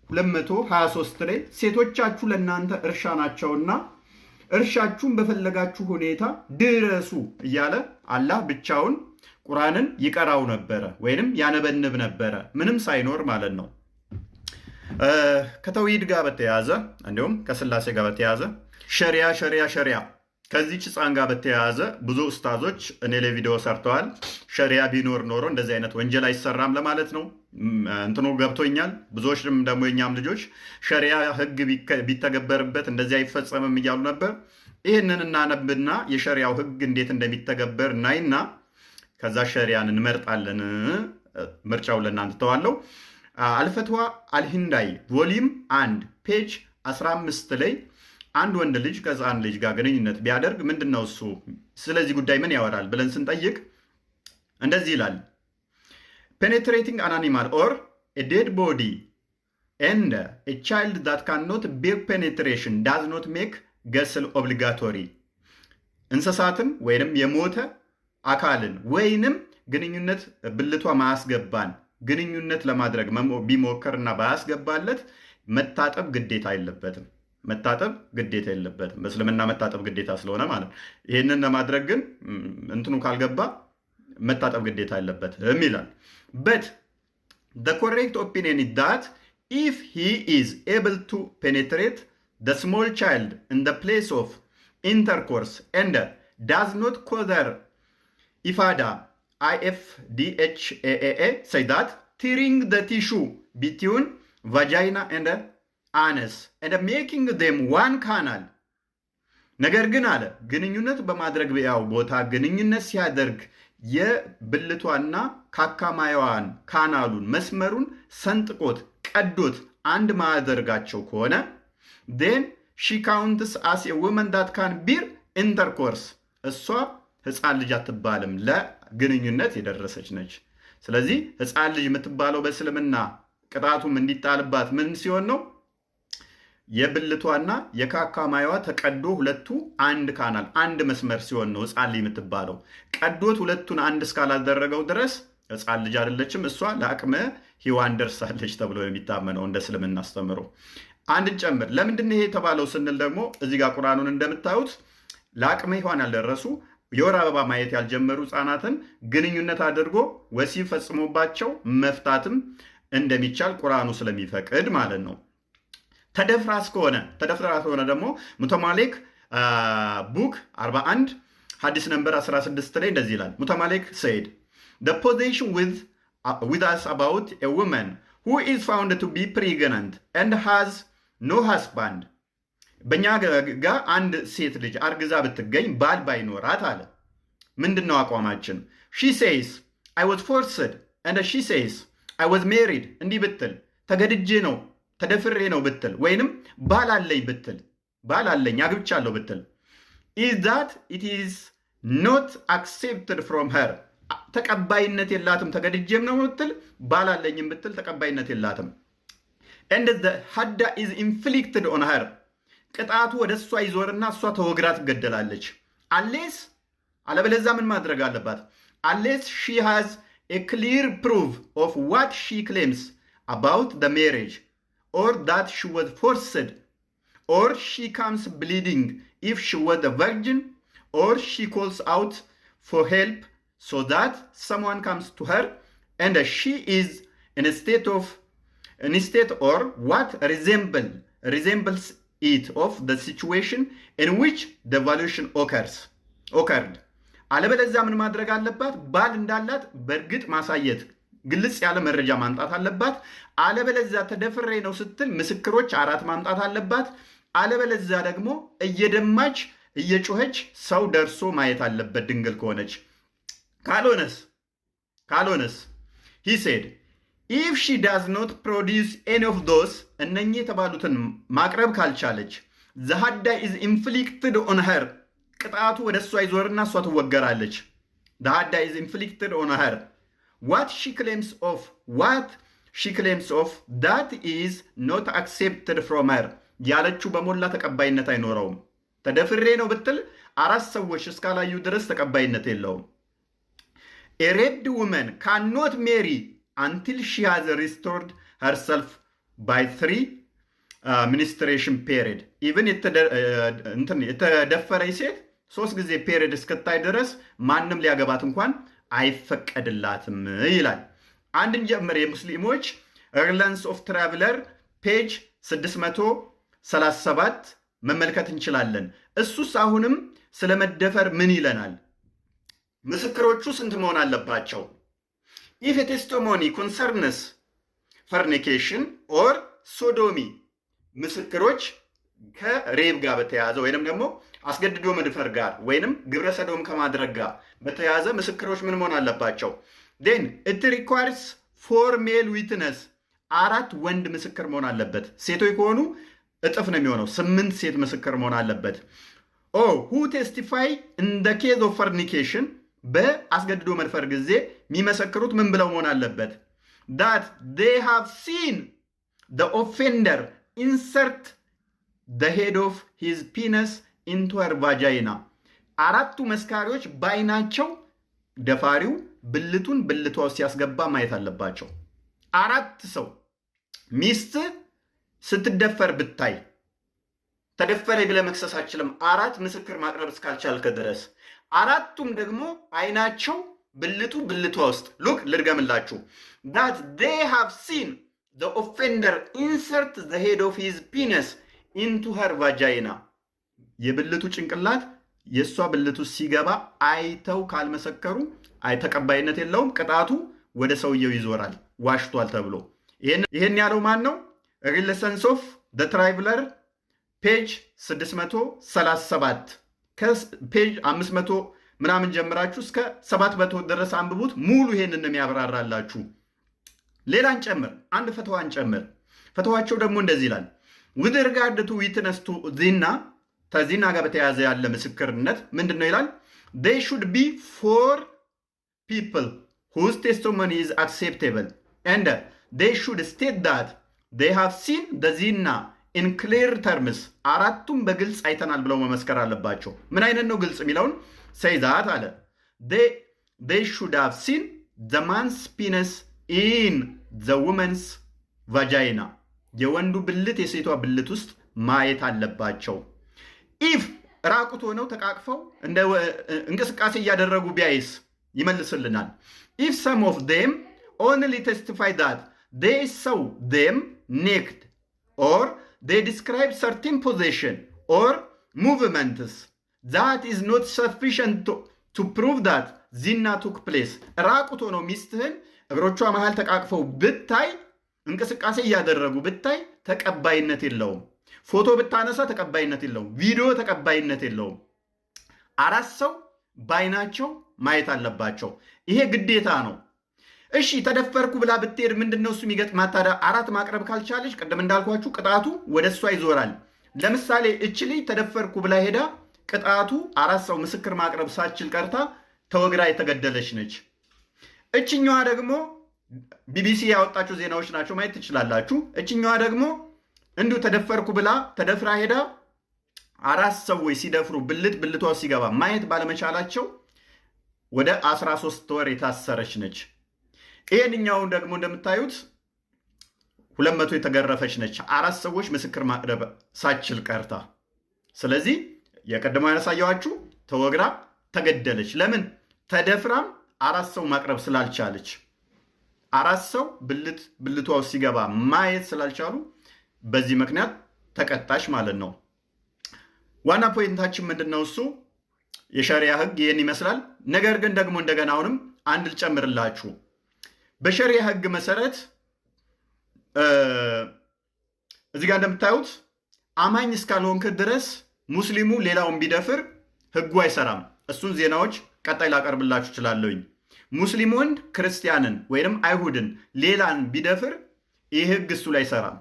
223 ላይ ሴቶቻችሁ ለእናንተ እርሻ ናቸውና እርሻችሁን በፈለጋችሁ ሁኔታ ድረሱ እያለ አላህ ብቻውን ቁርአንን ይቀራው ነበረ ወይንም ያነበንብ ነበረ ምንም ሳይኖር ማለት ነው። ከተውሂድ ጋር በተያያዘ እንዲሁም ከስላሴ ጋር በተያያዘ ሸሪያ ከዚች ህፃን ጋር በተያያዘ ብዙ ኡስታዞች እኔ ላይ ቪዲዮ ሰርተዋል። ሸሪያ ቢኖር ኖሮ እንደዚህ አይነት ወንጀል አይሰራም ለማለት ነው። እንትኑ ገብቶኛል። ብዙዎችም ደግሞ የኛም ልጆች ሸሪያ ህግ ቢተገበርበት እንደዚህ አይፈጸምም እያሉ ነበር። ይህንን እናነብና የሸሪያው ህግ እንዴት እንደሚተገበር እናይና ከዛ ሸሪያን እንመርጣለን። ምርጫው ለእናንተ ተዋለው። አልፈትዋ አልሂንዳይ ቮሊም 1 ፔጅ 15 ላይ አንድ ወንድ ልጅ ከህፃን ልጅ ጋር ግንኙነት ቢያደርግ ምንድነው እሱ ስለዚህ ጉዳይ ምን ያወራል ብለን ስንጠይቅ እንደዚህ ይላል። penetrating an animal or a dead body and a child that cannot bear penetration does not make ghusl obligatory። እንስሳትን ወይንም የሞተ አካልን ወይንም ግንኙነት ብልቷ ማያስገባን ግንኙነት ለማድረግ ቢሞከርና ባያስገባለት መታጠብ ግዴታ የለበትም። በእስልምና መታጠብ ግዴታ ስለሆነ ማለት ይሄንን ለማድረግ ግን እንትኑ ካልገባ መታጠብ ግዴታ የለበትም ይላል። but the correct opinion is that if he is able to penetrate the small child in the place of intercourse and does not cause ifada IFDHAA say that tearing the tissue between vagina and anus and making them one canal ነገር ግን አለ ግንኙነት በማድረግ ያው ቦታ ግንኙነት ሲያደርግ የብልቷና ካካማያዋን ካናሉን መስመሩን ሰንጥቆት ቀዶት አንድ ማያደርጋቸው ከሆነ then she counts as a woman that can bear intercourse እሷ ህፃን ልጅ አትባልም ለግንኙነት የደረሰች ነች። ስለዚህ ህፃን ልጅ የምትባለው በእስልምና ቅጣቱም እንዲጣልባት ምን ሲሆን ነው? የብልቷና የካካማያዋ ተቀዶ ሁለቱ አንድ ካናል አንድ መስመር ሲሆን ነው ህፃን ልጅ የምትባለው። ቀዶት ሁለቱን አንድ እስካላደረገው ድረስ ህፃን ልጅ አይደለችም። እሷ ለአቅመ ሔዋን ደርሳለች ተብሎ የሚታመነው እንደ እስልምና አስተምሮ። አንድን ጨምር። ለምንድን ነው ይሄ የተባለው ስንል ደግሞ እዚህ ጋር ቁርአኑን እንደምታዩት ለአቅመ ሔዋን ያልደረሱ የወር አበባ ማየት ያልጀመሩ ህፃናትን ግንኙነት አድርጎ ወሲብ ፈጽሞባቸው መፍታትም እንደሚቻል ቁርአኑ ስለሚፈቅድ ማለት ነው። ተደፍራ ከሆነ ደግሞ ሙተማሌክ ቡክ 41 ሐዲስ ነምበር 16 ላይ እንደዚህ ይላል። ሙተማሌክ said the position with us about a woman who is found to be pregnant and has no husband በእኛ ጋር አንድ ሴት ልጅ አርግዛ ብትገኝ ባል ባይኖራት አለ ምንድነው አቋማችን? she says I was forced and she says I was married እንዲህ ብትል ተገድጄ ነው ተደፍሬ ነው ብትል ወይንም ባል አለኝ አግብቻለሁ ብትል is that it is not accepted from her ተቀባይነት የላትም። ተገድጄም ነው ብትል ባል አለኝም ብትል ተቀባይነት የላትም። and the hadda is inflicted on her ቅጣቱ ወደ እሷ ይዞርና እሷ ተወግራ ትገደላለች። አለበለዚያ ምን ማድረግ አለባት? unless she has a clear proof of what she claims about the marriage or that she was forced or she comes bleeding if she was a virgin or she calls out for help so that someone comes to her and she is in a state or what resembles it of the situation in which the violation occurred አለበለዚያ ምን ማድረግ አለባት? ባል እንዳላት በእርግጥ ማሳየት ግልጽ ያለ መረጃ ማምጣት አለባት። አለበለዚያ ተደፍሬ ነው ስትል ምስክሮች 4 ማምጣት አለባት። አለበለዚያ ደግሞ እየደማች እየጮኸች ሰው ደርሶ ማየት አለበት ድንግል ከሆነች። ካልሆነስ he said if she does not produce any of those እነኚህ የተባሉትን ማቅረብ ካልቻለች the hadda is inflicted on her ቅጣቱ ወደ እሷ ይዞርና እሷ ትወገራለች። the hadda is inflicted on her what she claims of that is not accepted from her ያለችው በሞላ ተቀባይነት አይኖረውም። ተደፍሬ ነው ብትል 4 ሰዎች እስካላዩ ድረስ ተቀባይነት የለውም። a raped woman cannot marry until she has restored herself by 3 menstruation period even የተደፈረች ሴት 3 ጊዜ ፔሪድ እስክታይ ድረስ ማንም ሊያገባት እንኳን አይፈቀድላትም ይላል። አንድን ጀምር የሙስሊሞች ሪላንስ ኦፍ ትራቭለር ፔጅ 637 መመልከት እንችላለን። እሱስ አሁንም ስለ መደፈር ምን ይለናል? ምስክሮቹ ስንት መሆን አለባቸው? ኢፍ ቴስቲሞኒ ኮንሰርንስ ፈርኒኬሽን ኦር ሶዶሚ፣ ምስክሮች ከሬብ ጋር በተያያዘ ወይንም ደግሞ አስገድዶ መድፈር ጋር ወይንም ግብረ ሰዶም ከማድረግ ጋር በተያያዘ ምስክሮች ምን መሆን አለባቸው? ዴን ኢት ሪኳርስ 4 ሜል ዊትነስ፣ 4 ወንድ ምስክር መሆን አለበት። ሴቶች ከሆኑ እጥፍ ነው የሚሆነው፣ 8 ሴት ምስክር መሆን አለበት። ሁ ቴስቲፋይ ኢን ዘ ኬዝ ኦፍ ፈርኒኬሽን፣ በአስገድዶ መድፈር ጊዜ የሚመሰክሩት ምን ብለው መሆን አለበት? that they have seen the offender insert the head of his penis into her vagina. 4ቱ መስካሪዎች በአይናቸው ደፋሪው ብልቱን ብልቷ ሲያስገባ ማየት አለባቸው። 4 ሰው ሚስት ስትደፈር ብታይ ተደፈረ ብለህ መክሰስ አትችልም፣ 4 ምስክር ማቅረብ እስካልቻልከ ድረስ። 4ቱም ደግሞ አይናቸው ብልቷ ውስጥ ሉክ ልድገምላችሁ that they have seen the offender insert the head of his penis into her vagina. የብልቱ ጭንቅላት የእሷ ብልቱ ሲገባ አይተው ካልመሰከሩ ተቀባይነት የለውም። ቅጣቱ ወደ ሰውየው ይዞራል፣ ዋሽቷል ተብሎ። ይሄን ያለው ማን ነው? ሪሌሰንስ ኦፍ ዘ ትራይቭለር ፔጅ 637 ከፔጅ 500 ምናምን ጀምራችሁ እስከ 700 ድረስ አንብቡት። ሙሉ ይሄንን ነው የሚያብራራላችሁ። ሌላን ጨምር፣ አንድ ፈተዋን ጨምር። ፈተዋቸው ደግሞ እንደዚህ ይላል። with regard to witness to ዚና፣ ከዚና ጋር በተያያዘ ያለ ምስክርነት ምንድን ነው ይላል? they should be 4 people whose testimony is acceptable and they should state that they have seen the zina in clear terms. 4ቱም በግልጽ አይተናል ብለው መመስከር አለባቸው። ምን አይነት ነው ግልጽ የሚለውን say that አለ። they should have seen the man's penis in the woman's vagina. የወንዱ ብልት የሴቷ ብልት ውስጥ ማየት አለባቸው። if ራቁት ሆነው ተቃቅፈው እንደ እንቅስቃሴ እያደረጉ ቢያይስ ይመልስልናል። if some of them only testify that they saw them naked or they describe certain position or movements, that is not sufficient to prove that zina took place. ራቁት ሆነው ሚስትህን እግሮቿ መሃል ተቃቅፈው ብታይ፣ እንቅስቃሴ እያደረጉ ብታይ ተቀባይነት የለውም። ፎቶ ብታነሳ ተቀባይነት የለውም። ቪዲዮ ተቀባይነት የለውም። 4 ሰው ባይናቸው ማየት አለባቸው። ይሄ ግዴታ ነው። እሺ ተደፈርኩ ብላ ብትሄድ ምንድነው እሱ የሚገጥማት ታዲያ? 4 ማቅረብ ካልቻለች ቅድም እንዳልኳችሁ ቅጣቱ ወደ እሷ ይዞራል። ለምሳሌ እች ልጅ ተደፈርኩ ብላ ሄዳ ቅጣቱ 4 ሰው ምስክር ማቅረብ ሳችል ቀርታ ተወግራ የተገደለች ነች። እችኛዋ ደግሞ ቢቢሲ ያወጣቸው ዜናዎች ናቸው፣ ማየት ትችላላችሁ። እችኛዋ ደግሞ እንዲሁ ተደፈርኩ ብላ ተደፍራ ሄዳ 4 ሰዎች ሲደፍሩ ብልቷ ሲገባ ማየት ባለመቻላቸው ወደ 13 ወር የታሰረች ነች። ይሄንኛውን ደግሞ እንደምታዩት 200 የተገረፈች ነች። 4 ሰዎች ምስክር ማቅረብ ሳችል ቀርታ። ስለዚህ የቀደመው ያሳየኋችሁ ተወግራ ተገደለች። ለምን? ተደፍራም 4 ሰው ማቅረብ ስላልቻለች። 4 ሰው ብልቷ ሲገባ ማየት ስላልቻሉ በዚህ ምክንያት ተቀጣሽ ማለት ነው። ዋና ፖይንታችን ምንድነው? እሱ የሸሪያ ህግ ይህን ይመስላል። ነገር ግን ደግሞ እንደገና አሁንም አንድ ልጨምርላችሁ። በሸሪያ ህግ መሰረት እዚህ ጋር እንደምታዩት አማኝ እስካልሆንክ ድረስ ሙስሊሙ ሌላውን ቢደፍር ህጉ አይሰራም። እሱን ዜናዎች ቀጣይ ላቀርብላችሁ እችላለሁኝ። ሙስሊም ወንድ ክርስቲያንን ወይንም አይሁድን ሌላን ቢደፍር ይህ ህግ እሱ ላይ አይሰራም።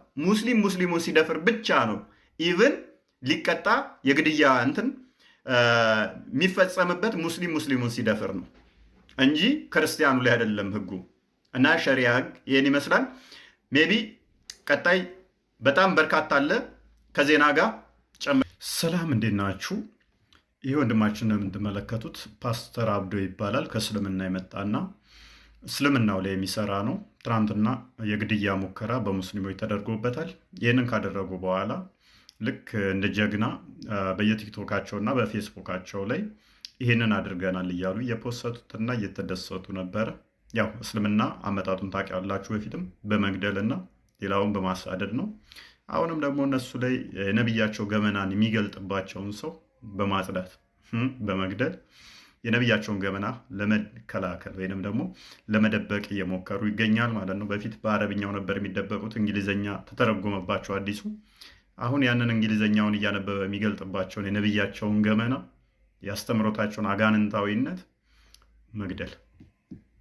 ሙስሊሙን ሲደፍር ብቻ ነው ኢቭን ሊቀጣ የግድያ እንትን የሚፈጸምበት ሙስሊሙን ሲደፍር ነው እንጂ ክርስቲያኑ ላይ አይደለም ህጉ። እና ሸሪያ ህግ ይህን ይመስላል። ሜቢ ቀጣይ በጣም በርካታ አለ ከዜና ጋር ጨምር። ሰላም እንዴት ናችሁ? ይህ ወንድማችን ነው የምትመለከቱት፣ ፓስተር አብዶ ይባላል። ከእስልምና የመጣና እስልምናው ላይ የሚሰራ ነው። ትናንትና የግድያ ሙከራ በሙስሊሞች ተደርጎበታል። ይህንን ካደረጉ በኋላ ልክ እንደ ጀግና በየቲክቶካቸውና በፌስቡካቸው ላይ ይህንን አድርገናል እያሉ እየፖሰቱትና እየተደሰቱ ነበረ። ያው እስልምና አመጣጡን ታውቃላችሁ። በፊትም በመግደልና ሌላውን በማሳደድ ነው። አሁንም ደግሞ እነሱ ላይ የነቢያቸው ገመናን የሚገልጥባቸውን ሰው በማጽዳት በመግደል የነቢያቸውን ገመና ለመከላከል ወይንም ደግሞ ለመደበቅ እየሞከሩ ይገኛል ማለት ነው። በፊት በአረብኛው ነበር የሚደበቁት፣ እንግሊዝኛ ተተረጎመባቸው አዲሱ። አሁን ያንን እንግሊዝኛውን እያነበበ የሚገልጥባቸውን የነቢያቸውን ገመና ያስተምሮታቸውን አጋንንታዊነት መግደል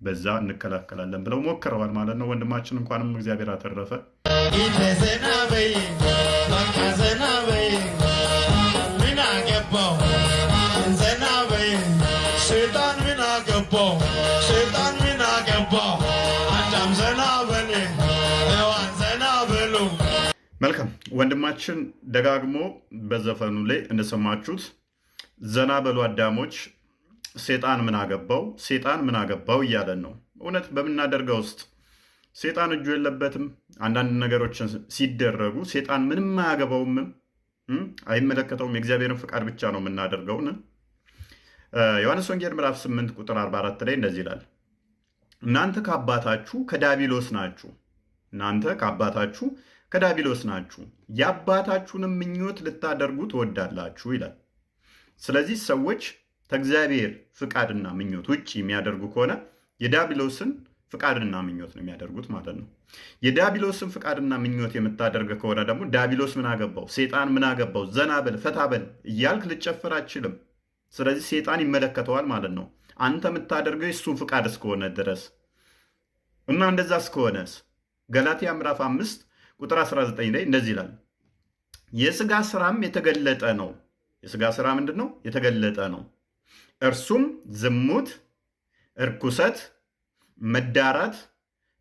በዛ እንከላከላለን ብለው ሞክረዋል ማለት ነው። ወንድማችን እንኳንም እግዚአብሔር አተረፈ። መልካም ወንድማችን ደጋግሞ በዘፈኑ ላይ እንደሰማችሁት ዘና በሉ አዳሞች፣ ሴጣን ምን አገባው፣ ሴጣን ምን አገባው እያለን ነው። እውነት በምናደርገው ውስጥ ሴጣን እጁ የለበትም። አንዳንድ ነገሮችን ሲደረጉ ሴጣን ምንም አያገባውም፣ አይመለከተውም። የእግዚአብሔርን ፍቃድ ብቻ ነው የምናደርገው። ዮሐንስ ወንጌል ምዕራፍ 8 ቁጥር 44 ላይ እንደዚህ ይላል፣ እናንተ ከአባታችሁ ከዲያብሎስ ናችሁ፣ እናንተ ከአባታችሁ ከዲያብሎስ ናችሁ፣ የአባታችሁንም ምኞት ልታደርጉ ትወዳላችሁ ይላል። ስለዚህ ሰዎች ከእግዚአብሔር ፍቃድና ምኞት ውጭ የሚያደርጉ ከሆነ የዲያብሎስን ፍቃድና ምኞት ነው የሚያደርጉት ማለት ነው። የዲያብሎስን ፍቃድና ምኞት የምታደርግ ከሆነ ደግሞ ዲያብሎስ ምን አገባው፣ ሴጣን ምን አገባው፣ ዘና በል ፈታ በል እያልክ ልጨፍር አችልም። ስለዚህ ሴጣን ይመለከተዋል ማለት ነው፣ አንተ የምታደርገው የእሱን ፍቃድ እስከሆነ ድረስ እና እንደዛ እስከሆነስ ገላትያ ምዕራፍ 5 ቁጥር 19 ላይ እንደዚህ ይላል፣ የሥጋ ስራም የተገለጠ ነው። የሥጋ ስራ ምንድን ነው? የተገለጠ ነው። እርሱም ዝሙት፣ እርኩሰት፣ መዳራት፣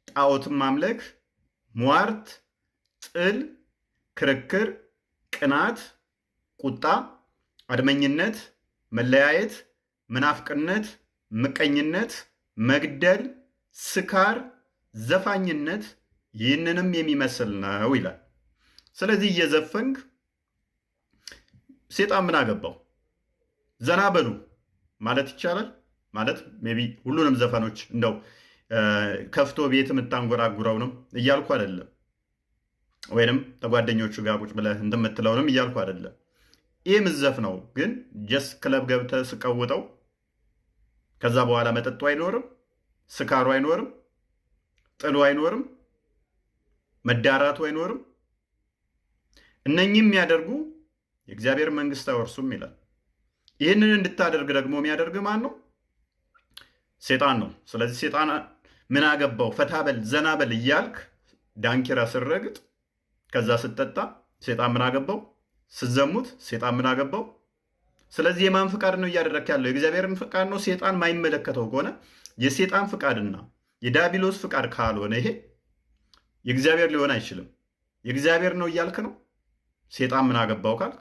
ጣዖትን ማምለክ፣ ሟርት፣ ጥል፣ ክርክር፣ ቅናት፣ ቁጣ፣ አድመኝነት፣ መለያየት፣ መናፍቅነት፣ ምቀኝነት፣ መግደል፣ ስካር፣ ዘፋኝነት ይህንንም የሚመስል ነው ይላል። ስለዚህ እየዘፈንክ ሴጣን ምን አገባው ዘና በሉ ማለት ይቻላል። ማለት ሜይ ቢ ሁሉንም ዘፈኖች እንደው ከፍቶ ቤት የምታንጎራጉረው ነው እያልኩ አይደለም፣ ወይንም ተጓደኞቹ ጋር ቁጭ ብለህ እንደምትለውንም እያልኩ አይደለም። ይህ ምዘፍነው ግን ጀስ ክለብ ገብተህ ስቀውጠው ከዛ በኋላ መጠጡ አይኖርም፣ ስካሩ አይኖርም፣ ጥሉ አይኖርም፣ መዳራቱ አይኖርም። እነኚህም የሚያደርጉ የእግዚአብሔር መንግስት አይወርሱም ይላል። ይህንን እንድታደርግ ደግሞ የሚያደርግ ማን ነው? ሴጣን ነው። ስለዚህ ሴጣን ምን አገባው ፈታ በል ዘና በል እያልክ ዳንኪራ ስረግጥ፣ ከዛ ስትጠጣ ሴጣን ምን አገባው? ስትዘሙት ሴጣን ምን አገባው? ስለዚህ የማን ፍቃድ ነው እያደረክ ያለው? የእግዚአብሔርን ፍቃድ ነው። ሴጣን ማይመለከተው ከሆነ የሴጣን ፍቃድና የዲያብሎስ ፍቃድ ካልሆነ ይሄ የእግዚአብሔር ሊሆን አይችልም። የእግዚአብሔር ነው እያልክ ነው። ሴጣን ምን አገባው ካልክ፣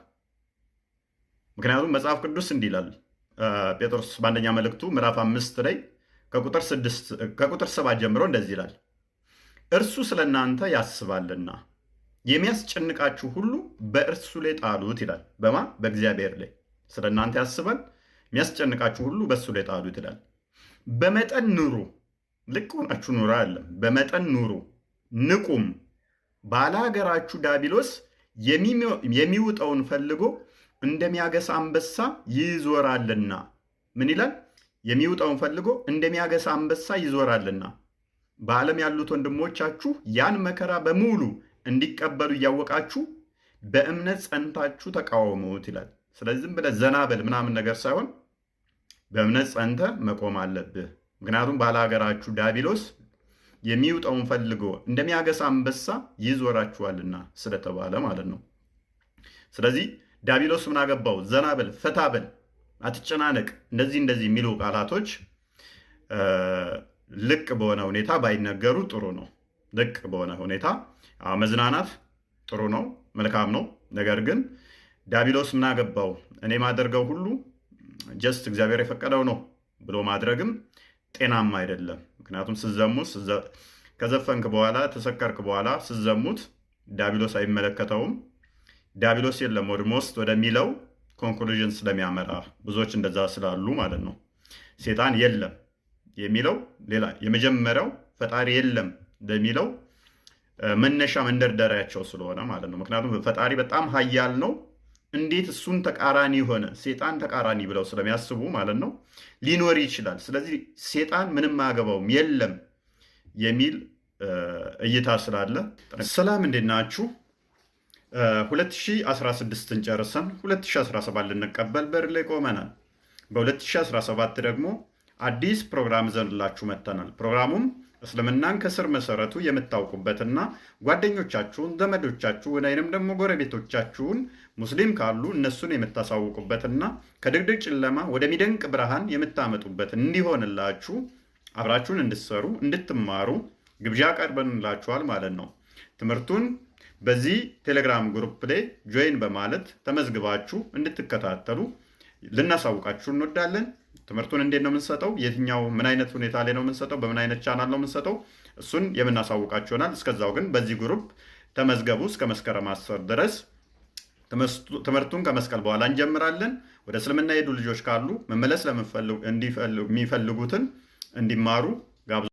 ምክንያቱም መጽሐፍ ቅዱስ እንዲህ ይላል። ጴጥሮስ በአንደኛ መልእክቱ ምዕራፍ 5 ላይ ከቁጥር 7 ጀምሮ እንደዚህ ይላል፣ እርሱ ስለ እናንተ ያስባልና የሚያስጨንቃችሁ ሁሉ በእርሱ ላይ ጣሉት ይላል። በማ በእግዚአብሔር ላይ ስለ እናንተ ያስባል፣ የሚያስጨንቃችሁ ሁሉ በእሱ ላይ ጣሉት ይላል። በመጠን ኑሩ፣ ልክ ሆናችሁ ኑሩ አይደለም፣ በመጠን ኑሩ፣ ንቁም። ባላገራችሁ ዲያብሎስ የሚውጠውን ፈልጎ እንደሚያገሳ አንበሳ ይዞራልና። ምን ይላል? የሚውጠውን ፈልጎ እንደሚያገሳ አንበሳ ይዞራልና። በዓለም ያሉት ወንድሞቻችሁ ያን መከራ በሙሉ እንዲቀበሉ እያወቃችሁ በእምነት ጸንታችሁ ተቃወሙት ይላል። ስለዚህ ዝም ብለህ ዘና በል ምናምን ነገር ሳይሆን በእምነት ጸንተህ መቆም አለብህ። ምክንያቱም ባላገራችሁ ዲያብሎስ የሚውጠውን ፈልጎ እንደሚያገሳ አንበሳ ይዞራችኋልና ስለተባለ ማለት ነው። ስለዚህ ዲያብሎስ ምን አገባው? ዘና በል፣ ፈታ በል፣ አትጨናነቅ፣ እንደዚህ የሚሉ ቃላቶች ልቅ በሆነ ሁኔታ ባይነገሩ ጥሩ ነው። ልቅ በሆነ ሁኔታ መዝናናት ጥሩ ነው፣ መልካም ነው። ነገር ግን ዲያብሎስ ምን አገባው እኔ ማደርገው ሁሉ ጀስት እግዚአብሔር የፈቀደው ነው ብሎ ማድረግም ጤናማ አይደለም። ምክንያቱም ስዘሙት ከዘፈንክ በኋላ ተሰከርክ በኋላ ስዘሙት ዲያብሎስ አይመለከተውም። ዲያብሎስ የለም ኦልሞስት ወደሚለው ኮንክሉዥን ስለሚያመራ ብዙዎች እንደዛ ስላሉ ማለት ነው። ሴጣን የለም የሚለው ሌላ የመጀመሪያው ፈጣሪ የለም ለሚለው መነሻ መንደርደሪያቸው ስለሆነ ማለት ነው። ምክንያቱም ፈጣሪ በጣም ኃያል ነው። እንዴት እሱን ተቃራኒ ሆነ ሴጣን ተቃራኒ ብለው ስለሚያስቡ ማለት ነው ሊኖር ይችላል። ስለዚህ ሴጣን ምንም አያገባውም የለም የሚል እይታ ስላለ። ሰላም እንዴት ናችሁ? 2016ን ጨርሰን 2017 ልንቀበል በር ላይ ቆመናል። በ2017 ደግሞ አዲስ ፕሮግራም ዘንላችሁ መጥተናል። ፕሮግራሙም እስልምናን ከስር መሰረቱ የምታውቁበትና ጓደኞቻችሁን፣ ዘመዶቻችሁን ወይንም ደግሞ ጎረቤቶቻችሁን ሙስሊም ካሉ እነሱን የምታሳውቁበትና ከድቅድቅ ጨለማ ወደሚደንቅ ብርሃን የምታመጡበት እንዲሆንላችሁ አብራችሁን እንድትሰሩ እንድትማሩ ግብዣ ቀርበንላችኋል ማለት ነው። ትምህርቱን በዚህ ቴሌግራም ግሩፕ ላይ ጆይን በማለት ተመዝግባችሁ እንድትከታተሉ ልናሳውቃችሁ እንወዳለን። ትምህርቱን እንዴት ነው የምንሰጠው፣ የትኛው ምን አይነት ሁኔታ ላይ ነው የምንሰጠው፣ በምን አይነት ቻናል ነው የምንሰጠው፣ እሱን የምናሳውቃችሁ ይሆናል። እስከዛው ግን በዚህ ግሩፕ ተመዝገቡ። እስከ መስከረም 10 ድረስ ትምህርቱን ከመስቀል በኋላ እንጀምራለን። ወደ እስልምና የሄዱ ልጆች ካሉ መመለስ የሚፈልጉትን እንዲማሩ ጋብዙ።